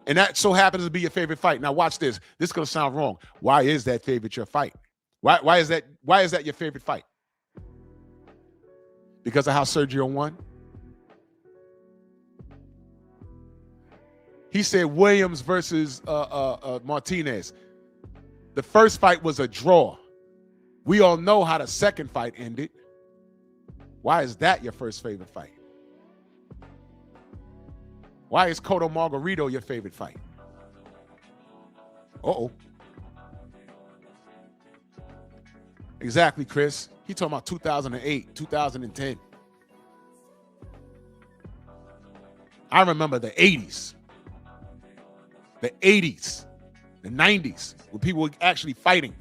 And that so happens to be your favorite fight. Now watch this. This is going to sound wrong. Why is that favorite your fight? Why is that your favorite fight? Because of how Sergio won? He said Williams versus Martinez. The first fight was a draw. We all know how the second fight ended. Why is that your first favorite fight? Why is Cotto Margarito your favorite fight? Uh-oh. Exactly, Chris. He talking about 2008, 2010. I remember the 80s. The 80s, the 90s, when people were actually fighting.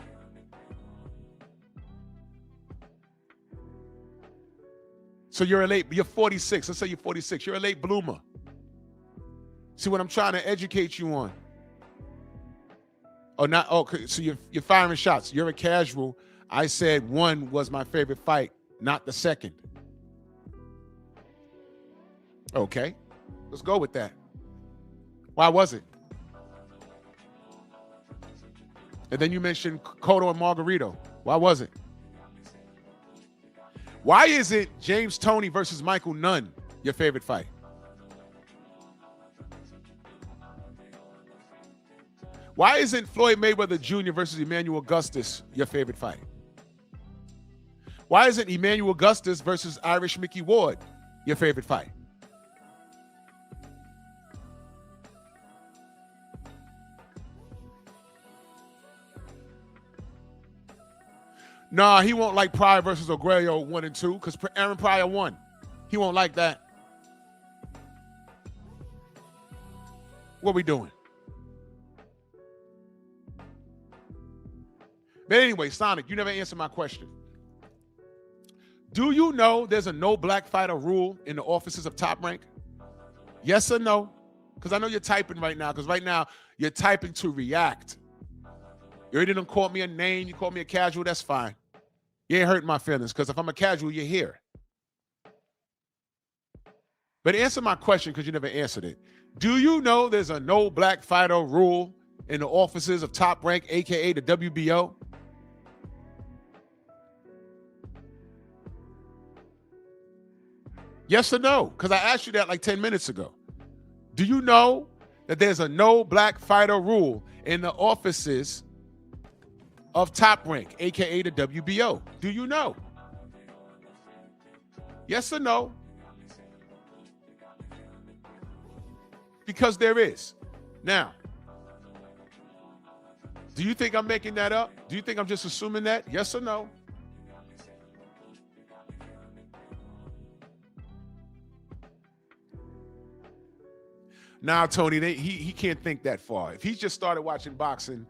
So you're 46. Let's say you're 46. You're a late bloomer. See what I'm trying to educate you on? Oh, not okay. So you're firing shots. You're a casual. I said one was my favorite fight, not the second. Okay, let's go with that. Why was it? And then you mentioned Cotto and Margarito. Why was it? Why is it James Toney versus Michael Nunn your favorite fight? Why isn't Floyd Mayweather Jr. versus Emmanuel Augustus your favorite fight? Why isn't Emmanuel Augustus versus Irish Mickey Ward your favorite fight? Nah, he won't like Pryor versus Aguayo 1 and 2 because Aaron Pryor won. He won't like that. What we doing? But anyway, Sonic, you never answered my question. Do you know there's a no black fighter rule in the offices of Top Rank? Yes or no? Because I know you're typing right now, because right now you're typing to react. You already done called me a name, you called me a casual, that's fine. You ain't hurting my feelings, because if I'm a casual, you're here. But answer my question, because you never answered it. Do you know there's a no black fighter rule in the offices of Top Rank, aka the WBO? Yes or no? Because I asked you that like 10 minutes ago. Do you know that there's a no black fighter rule in the offices of Top Rank, aka the WBO? Do you know? Yes or no? Because there is. Now, do you think I'm making that up? Do you think I'm just assuming that? Yes or no? Now, Tony, he can't think that far. If he just started watching boxing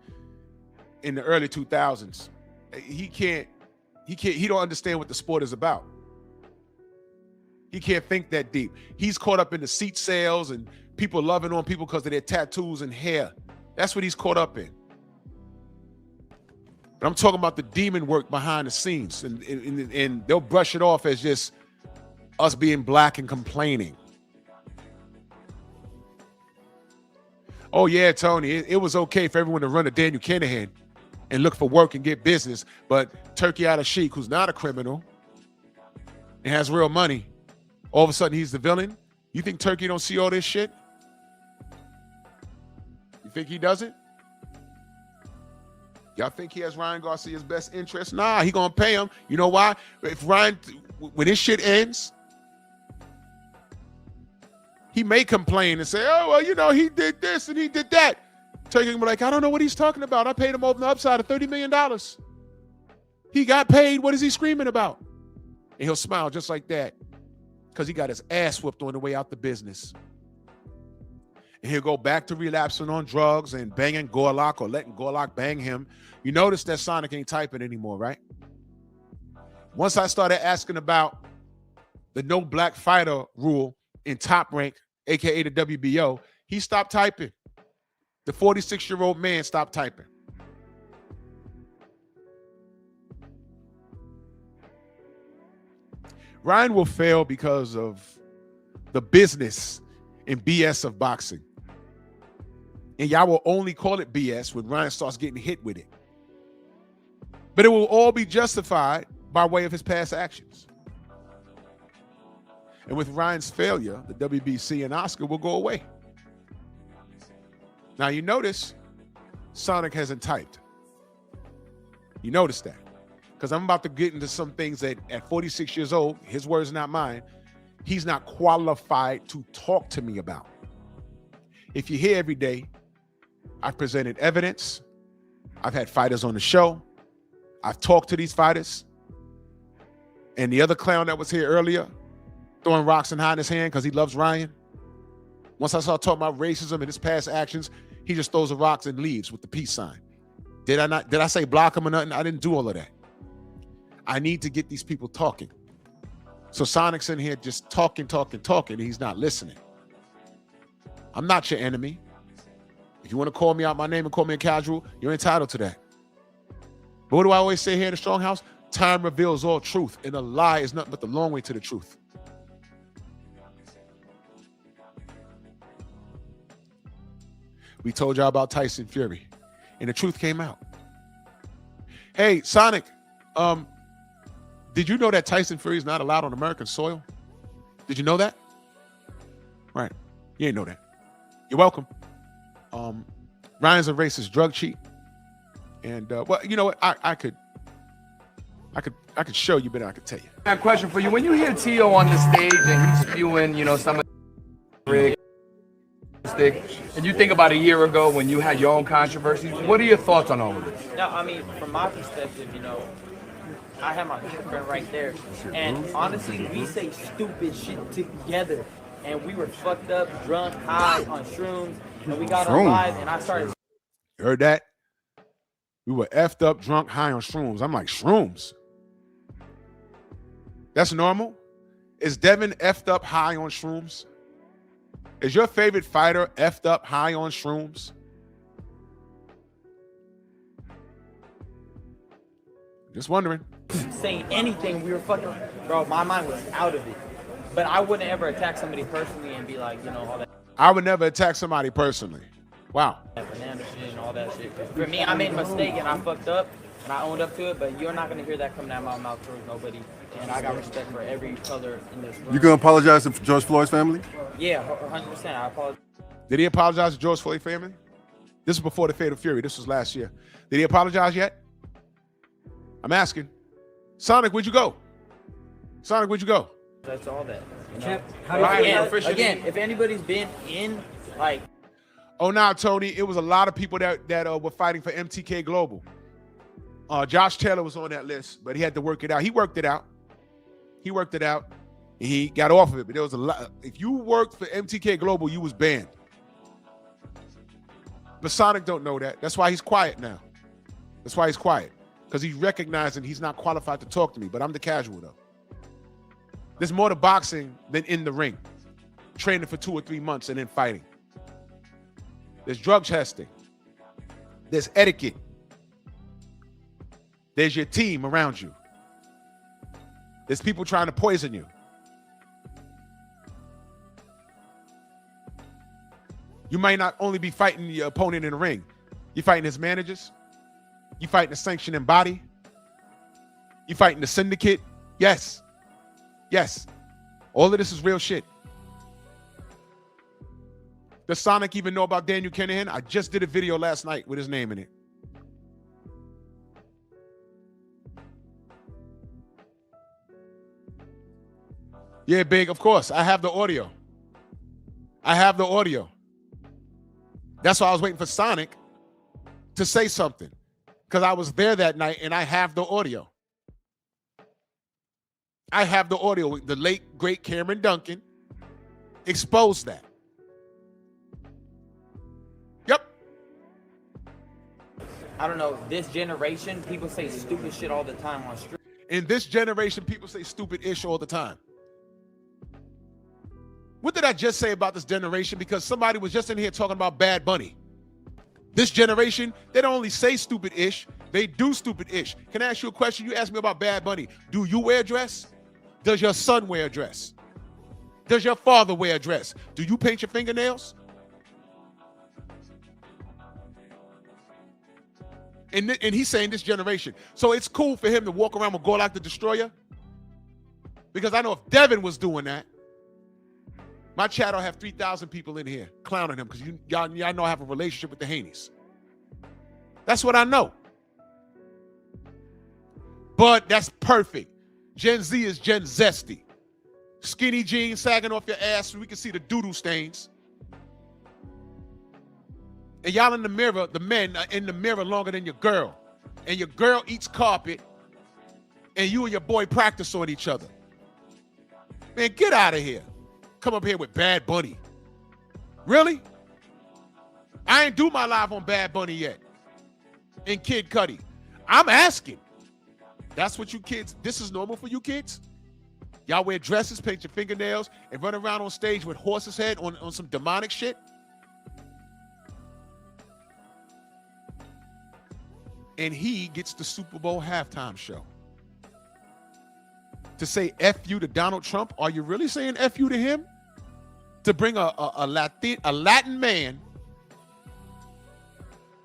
in the early 2000s, he don't understand what the sport is about. He can't think that deep. He's caught up in the seat sales and people loving on people because of their tattoos and hair. That's what he's caught up in. But I'm talking about the demon work behind the scenes, and they'll brush it off as just us being black and complaining. Oh yeah, Tony, it was okay for everyone to run to Daniel Kinahan and look for work and get business, but Turkey Al-Sheikh, who's not a criminal and has real money, all of a sudden he's the villain? You think Turkey don't see all this shit? You think he doesn't? Y'all think he has Ryan Garcia's best interest? Nah, he gonna pay him. You know why? If Ryan, when this shit ends, he may complain and say, oh, well, you know, he did this and he did that. Turkey can be like, I don't know what he's talking about. I paid him over the upside of $30 million. He got paid. What is he screaming about? And he'll smile just like that because he got his ass whooped on the way out the business. And he'll go back to relapsing on drugs and banging Gorlock or letting Gorlock bang him. You notice that Sonic ain't typing anymore, right? Once I started asking about the no black fighter rule in Top Rank, aka the WBO, he stopped typing. The 46-year-old man stopped typing. Ryan will fail because of the business and BS of boxing. And y'all will only call it BS when Ryan starts getting hit with it. But it will all be justified by way of his past actions. And with Ryan's failure, the WBC and Oscar will go away. Now you notice Sonic hasn't typed. You notice that? Because I'm about to get into some things that at 46 years old, his words, not mine, he's not qualified to talk to me about. If you're here every day, I've presented evidence. I've had fighters on the show. I've talked to these fighters. And the other clown that was here earlier, throwing rocks and hiding his hand because he loves Ryan. Once I start talking about racism and his past actions, he just throws the rocks and leaves with the peace sign. Did I say block him or nothing? I didn't do all of that. I need to get these people talking. So Sonic's in here just talking, and he's not listening. I'm not your enemy. If you want to call me out my name and call me a casual, you're entitled to that. But what do I always say here in the Strong House? Time reveals all truth, and a lie is nothing but the long way to the truth. We told y'all about Tyson Fury, and the truth came out. Hey, Sonic, did you know that Tyson Fury is not allowed on American soil? Did you know that? Right. You didn't know that. You're welcome. Ryan's a racist drug cheat. And well, you know what? I could show you, but I could tell you. I have a question for you. When you hear Tio on the stage and he's spewing, you know, some of the stick, and you think about a year ago when you had your own controversies, what are your thoughts on all of this? No, I mean, from my perspective, you know, I have my good friend right there, and honestly, we say stupid shit together, and we were fucked up, drunk, high, on shrooms, and we got on live, and I started. You heard that? We were effed up, drunk, high on shrooms. I'm like, shrooms? That's normal? Is Devin effed up, high on shrooms? Is your favorite fighter effed up, high on shrooms? Just wondering. Saying anything, we were fucking, bro, my mind was out of it. But I wouldn't ever attack somebody personally and be like, you know, all that. I would never attack somebody personally. Wow. that banana shit and all that shit. For me, I made a mistake and I fucked up and I owned up to it, but you're not gonna hear that coming out of my mouth towards nobody. And I got respect for every color in this room. You gonna apologize to George Floyd's family? Yeah, 100%. I apologize. Did he apologize to George Floyd family? This was before the Fatal Fury. This was last year. Did he apologize yet? I'm asking. Sonic, where'd you go? Sonic, where'd you go? That's all that. You know? Chip, how do you feel? Again, if anybody's been in, like, Oh, now, Tony, it was a lot of people that were fighting for MTK Global. Josh Taylor was on that list, but he had to work it out. He worked it out. He worked it out. He got off of it, but there was a lot. If you worked for MTK Global, you was banned. But Sonic don't know that. That's why he's quiet now. That's why he's quiet. Because he's recognizing he's not qualified to talk to me, but I'm the casual, though. There's more to boxing than in the ring. Training for 2 or 3 months and then fighting. There's drug testing. There's etiquette. There's your team around you. There's people trying to poison you. You might not only be fighting your opponent in the ring. You're fighting his managers. You're fighting the sanctioning body. You're fighting the syndicate. Yes. Yes. All of this is real shit. Does Sonic even know about Daniel Kinahan? I just did a video last night with his name in it. Yeah, Big, of course. I have the audio. I have the audio. That's why I was waiting for Sonic to say something. Because I was there that night and I have the audio. I have the audio. The late, great Cameron Duncan exposed that. Yep. I don't know, this generation, people say stupid shit all the time on street. In this generation, people say stupid ish all the time. What did I just say about this generation? Because somebody was just in here talking about Bad Bunny. This generation, they don't only say stupid ish, they do stupid ish. Can I ask you a question? You asked me about Bad Bunny. Do you wear a dress? Does your son wear a dress? Does your father wear a dress? Do you paint your fingernails? And he's saying this generation. So it's cool for him to walk around with Gorlock the Destroyer? Because I know if Devin was doing that, my chat will have 3,000 people in here clowning him because y'all know I have a relationship with the Haneys. That's what I know. But that's perfect. Gen Z is Gen Zesty. Skinny jeans sagging off your ass so we can see the doodle stains. And y'all in the mirror, the men are in the mirror longer than your girl. And your girl eats carpet and you and your boy practice on each other. Man, get out of here. Come up here with Bad Bunny. Really? I ain't do my live on Bad Bunny yet. And Kid Cudi. I'm asking. That's what you kids, this is normal for you kids? Y'all wear dresses, paint your fingernails, and run around on stage with horse's head on some demonic shit? And he gets the Super Bowl halftime show. To say F you to Donald Trump, are you really saying F you to him? To bring a Latin man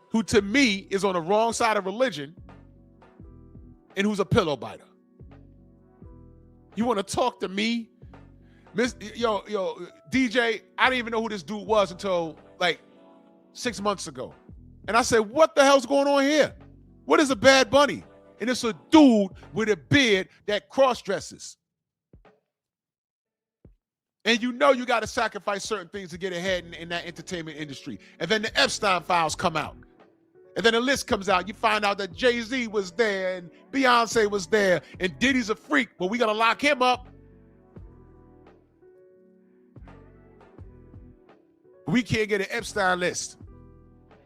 who to me is on the wrong side of religion and who's a pillow biter. You want to talk to me? Yo, DJ, I didn't even know who this dude was until like 6 months ago. And I said, what the hell's going on here? What is a Bad Bunny? And it's a dude with a beard that cross-dresses. And you know you got to sacrifice certain things to get ahead in that entertainment industry. And then the Epstein files come out. And then the list comes out. You find out that Jay-Z was there and Beyonce was there and Diddy's a freak, but we got to lock him up. We can't get an Epstein list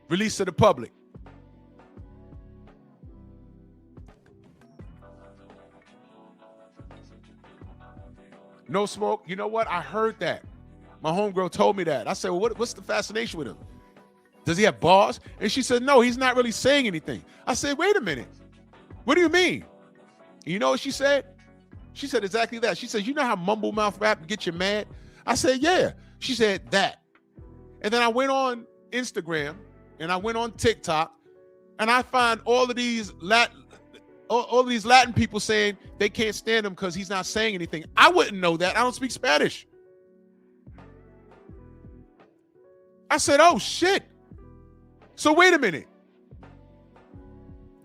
released to the public. No smoke. You know what? I heard that. My homegirl told me that. I said, well, what's the fascination with him? Does he have bars? And she said, no, he's not really saying anything. I said, wait a minute. What do you mean? You know what she said? She said exactly that. She said, you know how mumble mouth rap gets you mad? I said, yeah. She said that. And then I went on Instagram and I went on TikTok and I find all of these Latin people saying they can't stand him because he's not saying anything. I wouldn't know that. I don't speak Spanish. I said, oh shit. So wait a minute.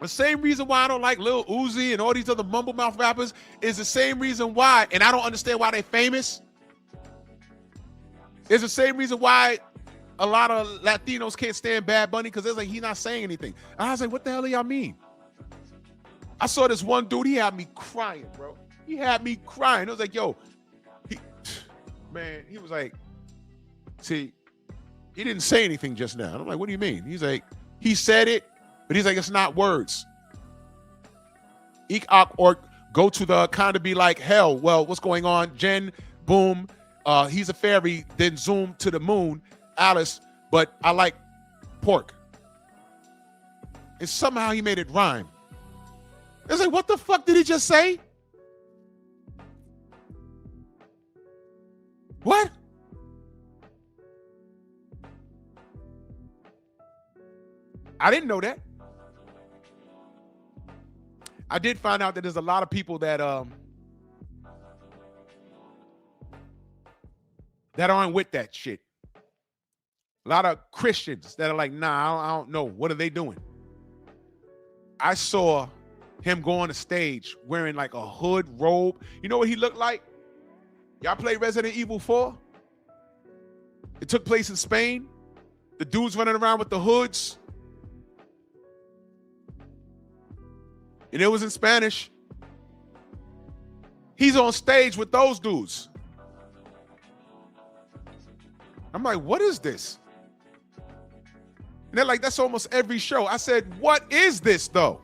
The same reason why I don't like Lil Uzi and all these other mumble mouth rappers is the same reason why, and I don't understand why they're famous. It's the same reason why a lot of Latinos can't stand Bad Bunny, because they're like, he's not saying anything. And I was like, what the hell do y'all mean? I saw this one dude, he had me crying, bro. He had me crying. I was like, yo, he was like, see, he didn't say anything just now. I'm like, what do you mean? He's like, he said it, but he's like, it's not words. Or go to the kind of be like, hell, well, what's going on? Jen, boom, he's a fairy, then zoom to the moon, Alice, but I like pork. And somehow he made it rhyme. It's like, what the fuck did he just say? What? I didn't know that. I did find out that there's a lot of people that aren't with that shit. A lot of Christians that are like, nah, I don't know. What are they doing? I saw him go on the stage wearing like a hood robe. You know what he looked like? Y'all play Resident Evil 4? It took place in Spain. The dudes running around with the hoods. And it was in Spanish. He's on stage with those dudes. I'm like, what is this? And they're like, that's almost every show. I said, what is this though?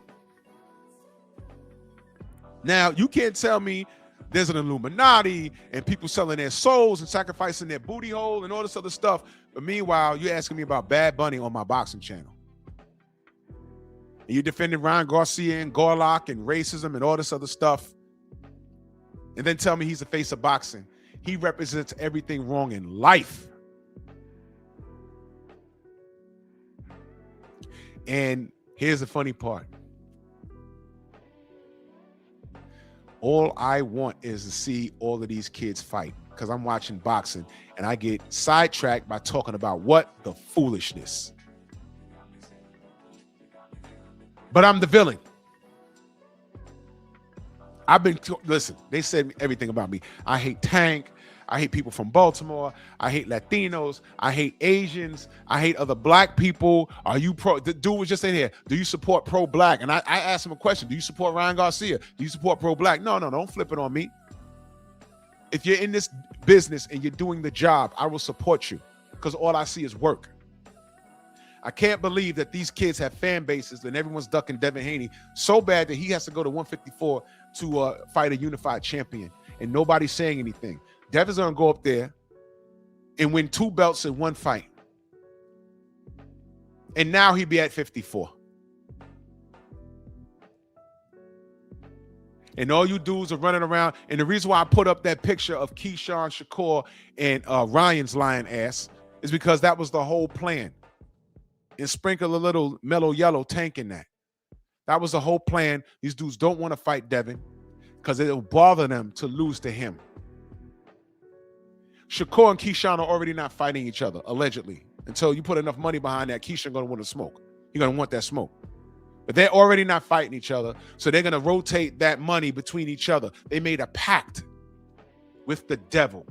Now, you can't tell me there's an Illuminati and people selling their souls and sacrificing their booty hole and all this other stuff. But meanwhile, you're asking me about Bad Bunny on my boxing channel. And you defending Ryan Garcia and Gorlock and racism and all this other stuff. And then tell me he's the face of boxing. He represents everything wrong in life. And here's the funny part. All I want is to see all of these kids fight, because I'm watching boxing and I get sidetracked by talking about what? The foolishness. But I'm the villain. Listen, they said everything about me. I hate Tank. I hate people from Baltimore. I hate Latinos. I hate Asians. I hate other black people. Are you pro? The dude was just in here. Do you support pro-black? And I asked him a question. Do you support Ryan Garcia? Do you support pro-black? No, don't flip it on me. If you're in this business and you're doing the job, I will support you, because all I see is work. I can't believe that these kids have fan bases and everyone's ducking Devin Haney so bad that he has to go to 154 to fight a unified champion, and nobody's saying anything. Devin's gonna go up there and win 2 belts in 1 fight. And now he'd be at 54. And all you dudes are running around. And the reason why I put up that picture of Keyshawn, Shakur, and Ryan's lion ass is because that was the whole plan. And sprinkle a little mellow yellow Tank in that. That was the whole plan. These dudes don't want to fight Devin because it'll bother them to lose to him. Shakur and Keyshawn are already not fighting each other, allegedly. Until you put enough money behind that, Keyshawn going to want to smoke. He's going to want that smoke. But they're already not fighting each other, so they're going to rotate that money between each other. They made a pact with the devil.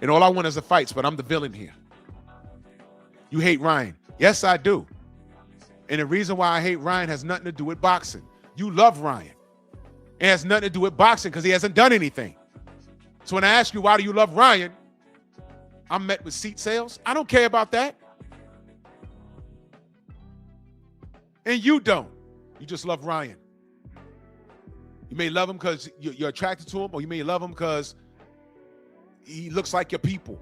And all I want is the fights, but I'm the villain here. You hate Ryan. Yes, I do. And the reason why I hate Ryan has nothing to do with boxing. You love Ryan. It has nothing to do with boxing because he hasn't done anything. So when I ask you, why do you love Ryan? I'm met with seat sales. I don't care about that. And you don't. You just love Ryan. You may love him because you're attracted to him, or you may love him because he looks like your people.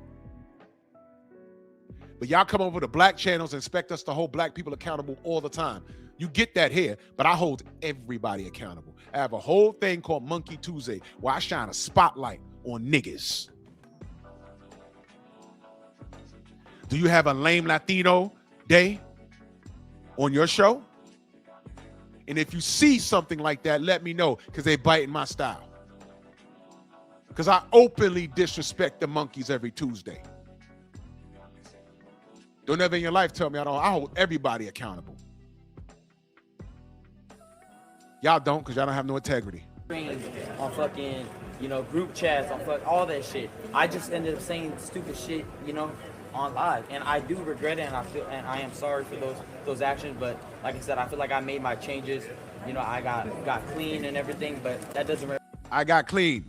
But y'all come over to black channels and expect us to hold black people accountable all the time. You get that here, but I hold everybody accountable. I have a whole thing called Monkey Tuesday where I shine a spotlight on niggas. Do you have a lame Latino day on your show? And if you see something like that, let me know, because they biting my style. Because I openly disrespect the monkeys every Tuesday. Don't ever in your life tell me I don't. I hold everybody accountable. Y'all don't, because y'all don't have no integrity. On fucking, group chats, on all that shit. I just ended up saying stupid shit, on live, and I do regret it, and I am sorry for those actions. But like I said, I feel like I made my changes. I got clean and everything, but that doesn't I got clean.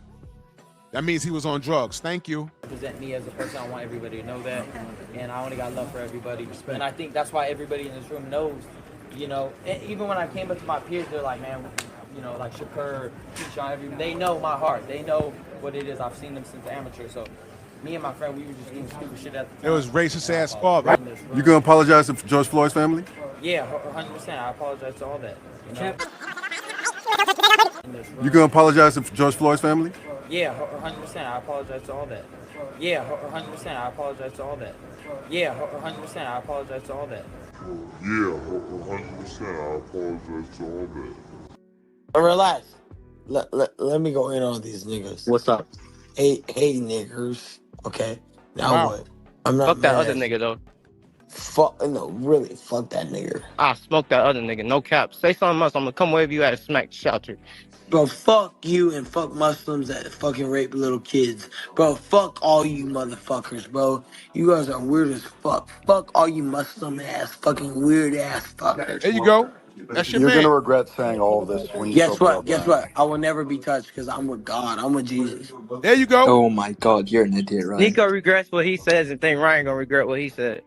That means he was on drugs. Thank you. represent me as a person. I want everybody to know that, and I only got love for everybody. And I think that's why everybody in this room knows. And even when I came up to my peers, they're like, man, like Shakur, Keyshawn, they know my heart. They know what it is. I've seen them since amateur. So me and my friend, we were just doing stupid shit at the time. It was racist ass fault, right? You gonna apologize to George Floyd's family? Yeah, 100%. I apologize to all that. You gonna apologize to George Floyd's family? Yeah, 100%. I apologize to all that. Yeah, 100%. I apologize to all that. Yeah, 100%. I apologize to all that. Yeah, 100%. I apologize to all that. Relax. Let me go in on these niggas. What's up? Hey niggers. Okay. Now Wow. what? I'm not Fuck that mad. other nigga though. Fuck no, really. Fuck that nigga. I smoke that other nigga. No cap. Say something else. I'm gonna come wherever you at a smack shelter. Bro, fuck you and fuck Muslims that fucking rape little kids. Bro, fuck all you motherfuckers, bro. You guys are weird as fuck. Fuck all you Muslim ass, fucking weird ass fuckers. There you go. That's your You're man. gonna regret saying all of this when you Guess sober what? up, Guess man. what? I will never be touched because I'm with God. I'm with Jesus. There you go. Oh my God, you're an idiot, right? Nico regrets what he says and think Ryan gonna regret what he said.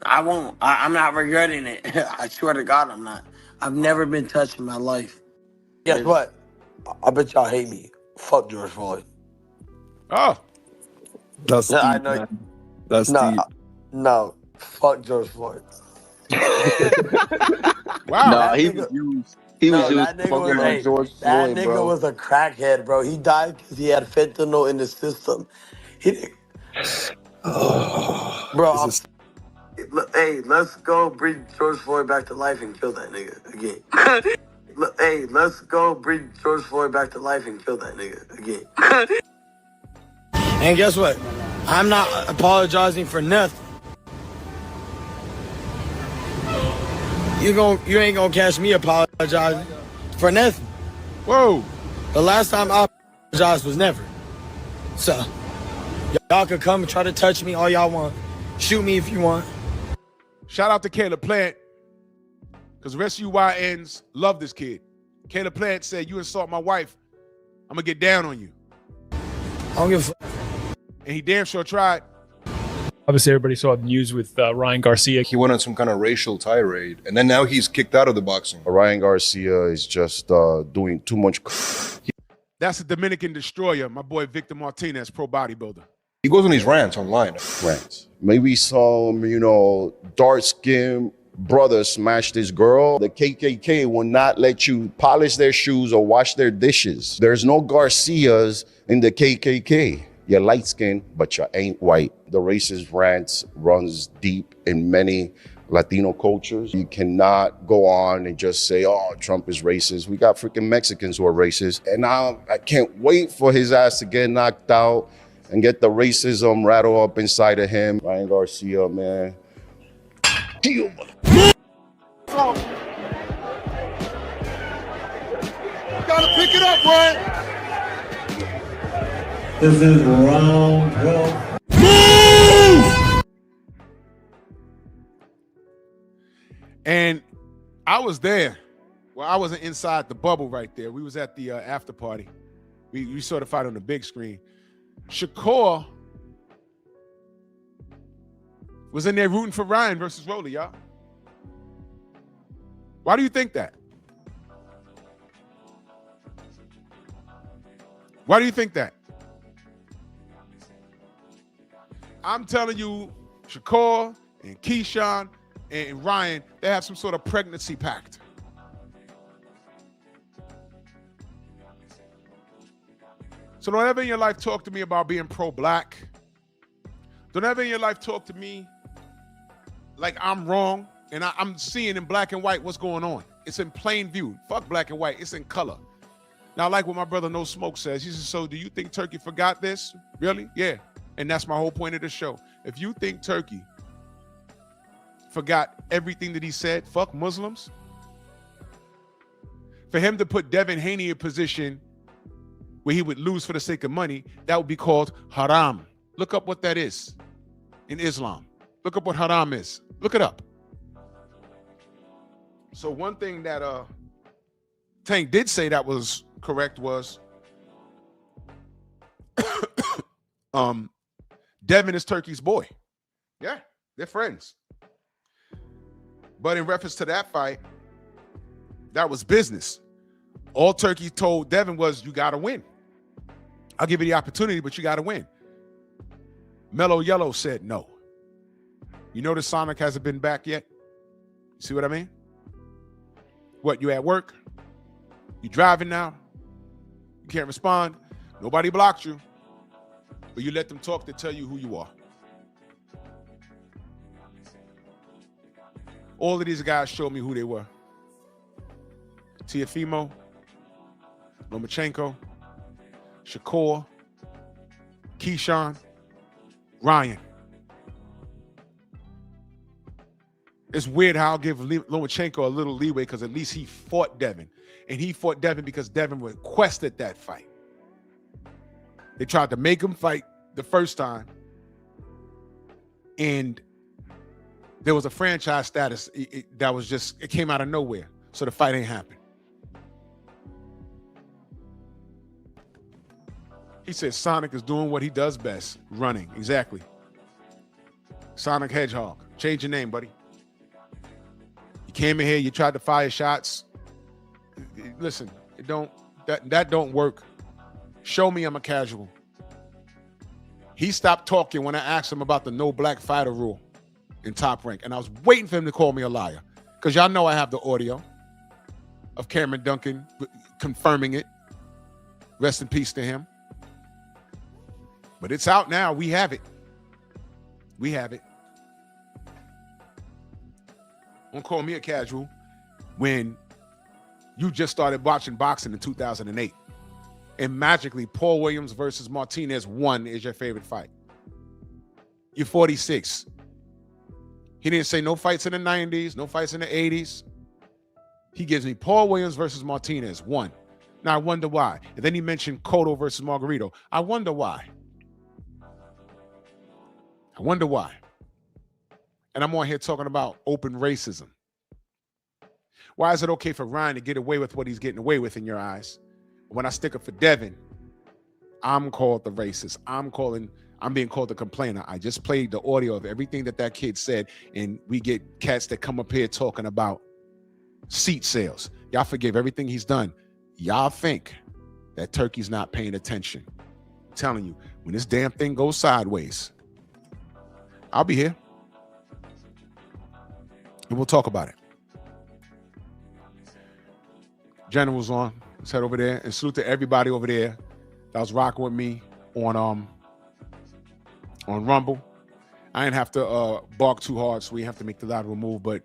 I won't. I'm not regretting it. I swear to God, I'm not. I've never been touched in my life. Guess what? I bet y'all hate me. Fuck George Floyd. Oh, That's Yeah, I deep, know. man. That's No, deep. no. Fuck George Floyd. wow. No, That he nigga- was used. He was No, used that nigga was fucking on George that Floyd, nigga bro. was a crackhead, bro. He died because he had fentanyl in the system. He, bro, This is- hey, let's go bring George Floyd back to life and kill that nigga again. Hey, let's go bring George Floyd back to life and kill that nigga again. And guess what? I'm not apologizing for nothing. You ain't gonna catch me apologizing for nothing. Whoa. The last time I apologized was never. So y'all can come and try to touch me all y'all want. Shoot me if you want. Shout out to Caleb Plant, because the rest of you YNs love this kid. Caleb Plant said, you insult my wife, I'm gonna get down on you. I don't give a fuck. And he damn sure tried. Obviously, everybody saw the news with Ryan Garcia. He went on some kind of racial tirade, and then now he's kicked out of the boxing. Ryan Garcia is just doing too much. That's a Dominican destroyer, my boy Victor Martinez, pro bodybuilder. He goes on these rants online. Rants. Maybe some, dark-skinned brother smashed his girl. The KKK will not let you polish their shoes or wash their dishes. There's no Garcias in the KKK. You're light-skinned, but you ain't white. The racist rants runs deep in many Latino cultures. You cannot go on and just say, oh, Trump is racist. We got freaking Mexicans who are racist. And now I can't wait for his ass to get knocked out and get the racism rattle up inside of him. Ryan Garcia, man. Deal, Gotta pick it up, Ryan. This is round 12. And I was there. Well, I wasn't inside the bubble right there. We was at the after party. We saw the fight on the big screen. Shakur was in there rooting for Ryan versus Rolly, y'all. Why do you think that? Why do you think that? I'm telling you, Shakur and Keyshawn and Ryan, they have some sort of pregnancy pact. So don't ever in your life talk to me about being pro-black. Don't ever in your life talk to me like I'm wrong, and I'm seeing in black and white what's going on. It's in plain view. Fuck black and white. It's in color. Now, I like what my brother No Smoke says. He says, so do you think Turkey forgot this? Really? Yeah. And that's my whole point of the show. If you think Turkey forgot everything that he said, fuck Muslims. For him to put Devin Haney in a position where he would lose for the sake of money, that would be called haram. Look up what that is in Islam. Look up what haram is. Look it up. So one thing that Tank did say that was correct was Devin is Turkey's boy. Yeah, they're friends. But in reference to that fight, that was business. All Turkey told Devin was, you got to win. I'll give you the opportunity, but you got to win. Mellow Yellow said no. You notice Sonic hasn't been back yet? You see what I mean? What, you at work? You driving now? You can't respond? Nobody blocked you. But you let them talk to tell you who you are. All of these guys showed me who they were. Tiafimo, Lomachenko, Shakur, Keyshawn, Ryan. It's weird how I'll give Lomachenko a little leeway because at least he fought Devin. And he fought Devin because Devin requested that fight. They tried to make him fight the first time. And there was a franchise status that was just, it came out of nowhere. So the fight ain't happened. He said Sonic is doing what he does best, running. Exactly. Sonic Hedgehog. Change your name, buddy. You came in here, you tried to fire shots. Listen, that don't work. Show me I'm a casual. He stopped talking when I asked him about the no black fighter rule in Top Rank. And I was waiting for him to call me a liar. Because y'all know I have the audio of Cameron Duncan confirming it. Rest in peace to him. But it's out now. We have it. We have it. Don't call me a casual when you just started watching boxing in 2008. And magically, Paul Williams versus Martinez 1 is your favorite fight. You're 46. He didn't say no fights in the 90s, no fights in the 80s. He gives me Paul Williams versus Martinez 1. Now, I wonder why. And then he mentioned Cotto versus Margarito. I wonder why. I wonder why. And I'm on here talking about open racism. Why is it okay for Ryan to get away with what he's getting away with in your eyes? When I stick up for Devin, I'm called the racist. I'm being called the complainer. I just played the audio of everything that kid said, and we get cats that come up here talking about seat sales. Y'all forgive everything he's done. Y'all think that Turkey's not paying attention. I'm telling you, when this damn thing goes sideways, I'll be here. And we'll talk about it. General's on. Let's head over there and salute to everybody over there that was rocking with me on Rumble. I didn't have to bark too hard, so we have to make the lateral move. But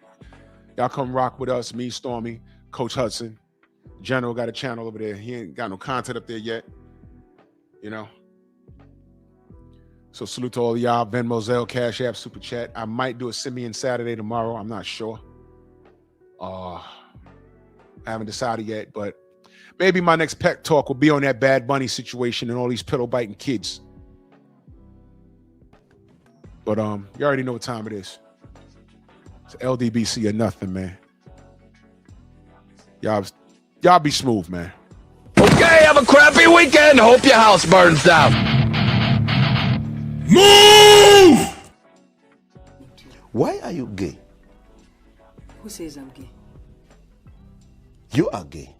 y'all come rock with us, me, Stormy, Coach Hudson. General got a channel over there. He ain't got no content up there yet. You know. So salute to all of y'all. Venmo, Zelle, Cash App, Super Chat. I might do a Simeon Saturday tomorrow. I'm not sure. I haven't decided yet, but maybe my next pet talk will be on that Bad Bunny situation and all these pillow biting kids. But you already know what time it is. It's LDBC or nothing, man. Y'all be smooth, man. Okay, have a crappy weekend. Hope your house burns down. Move! Why are you gay? Who says I'm gay? You are gay.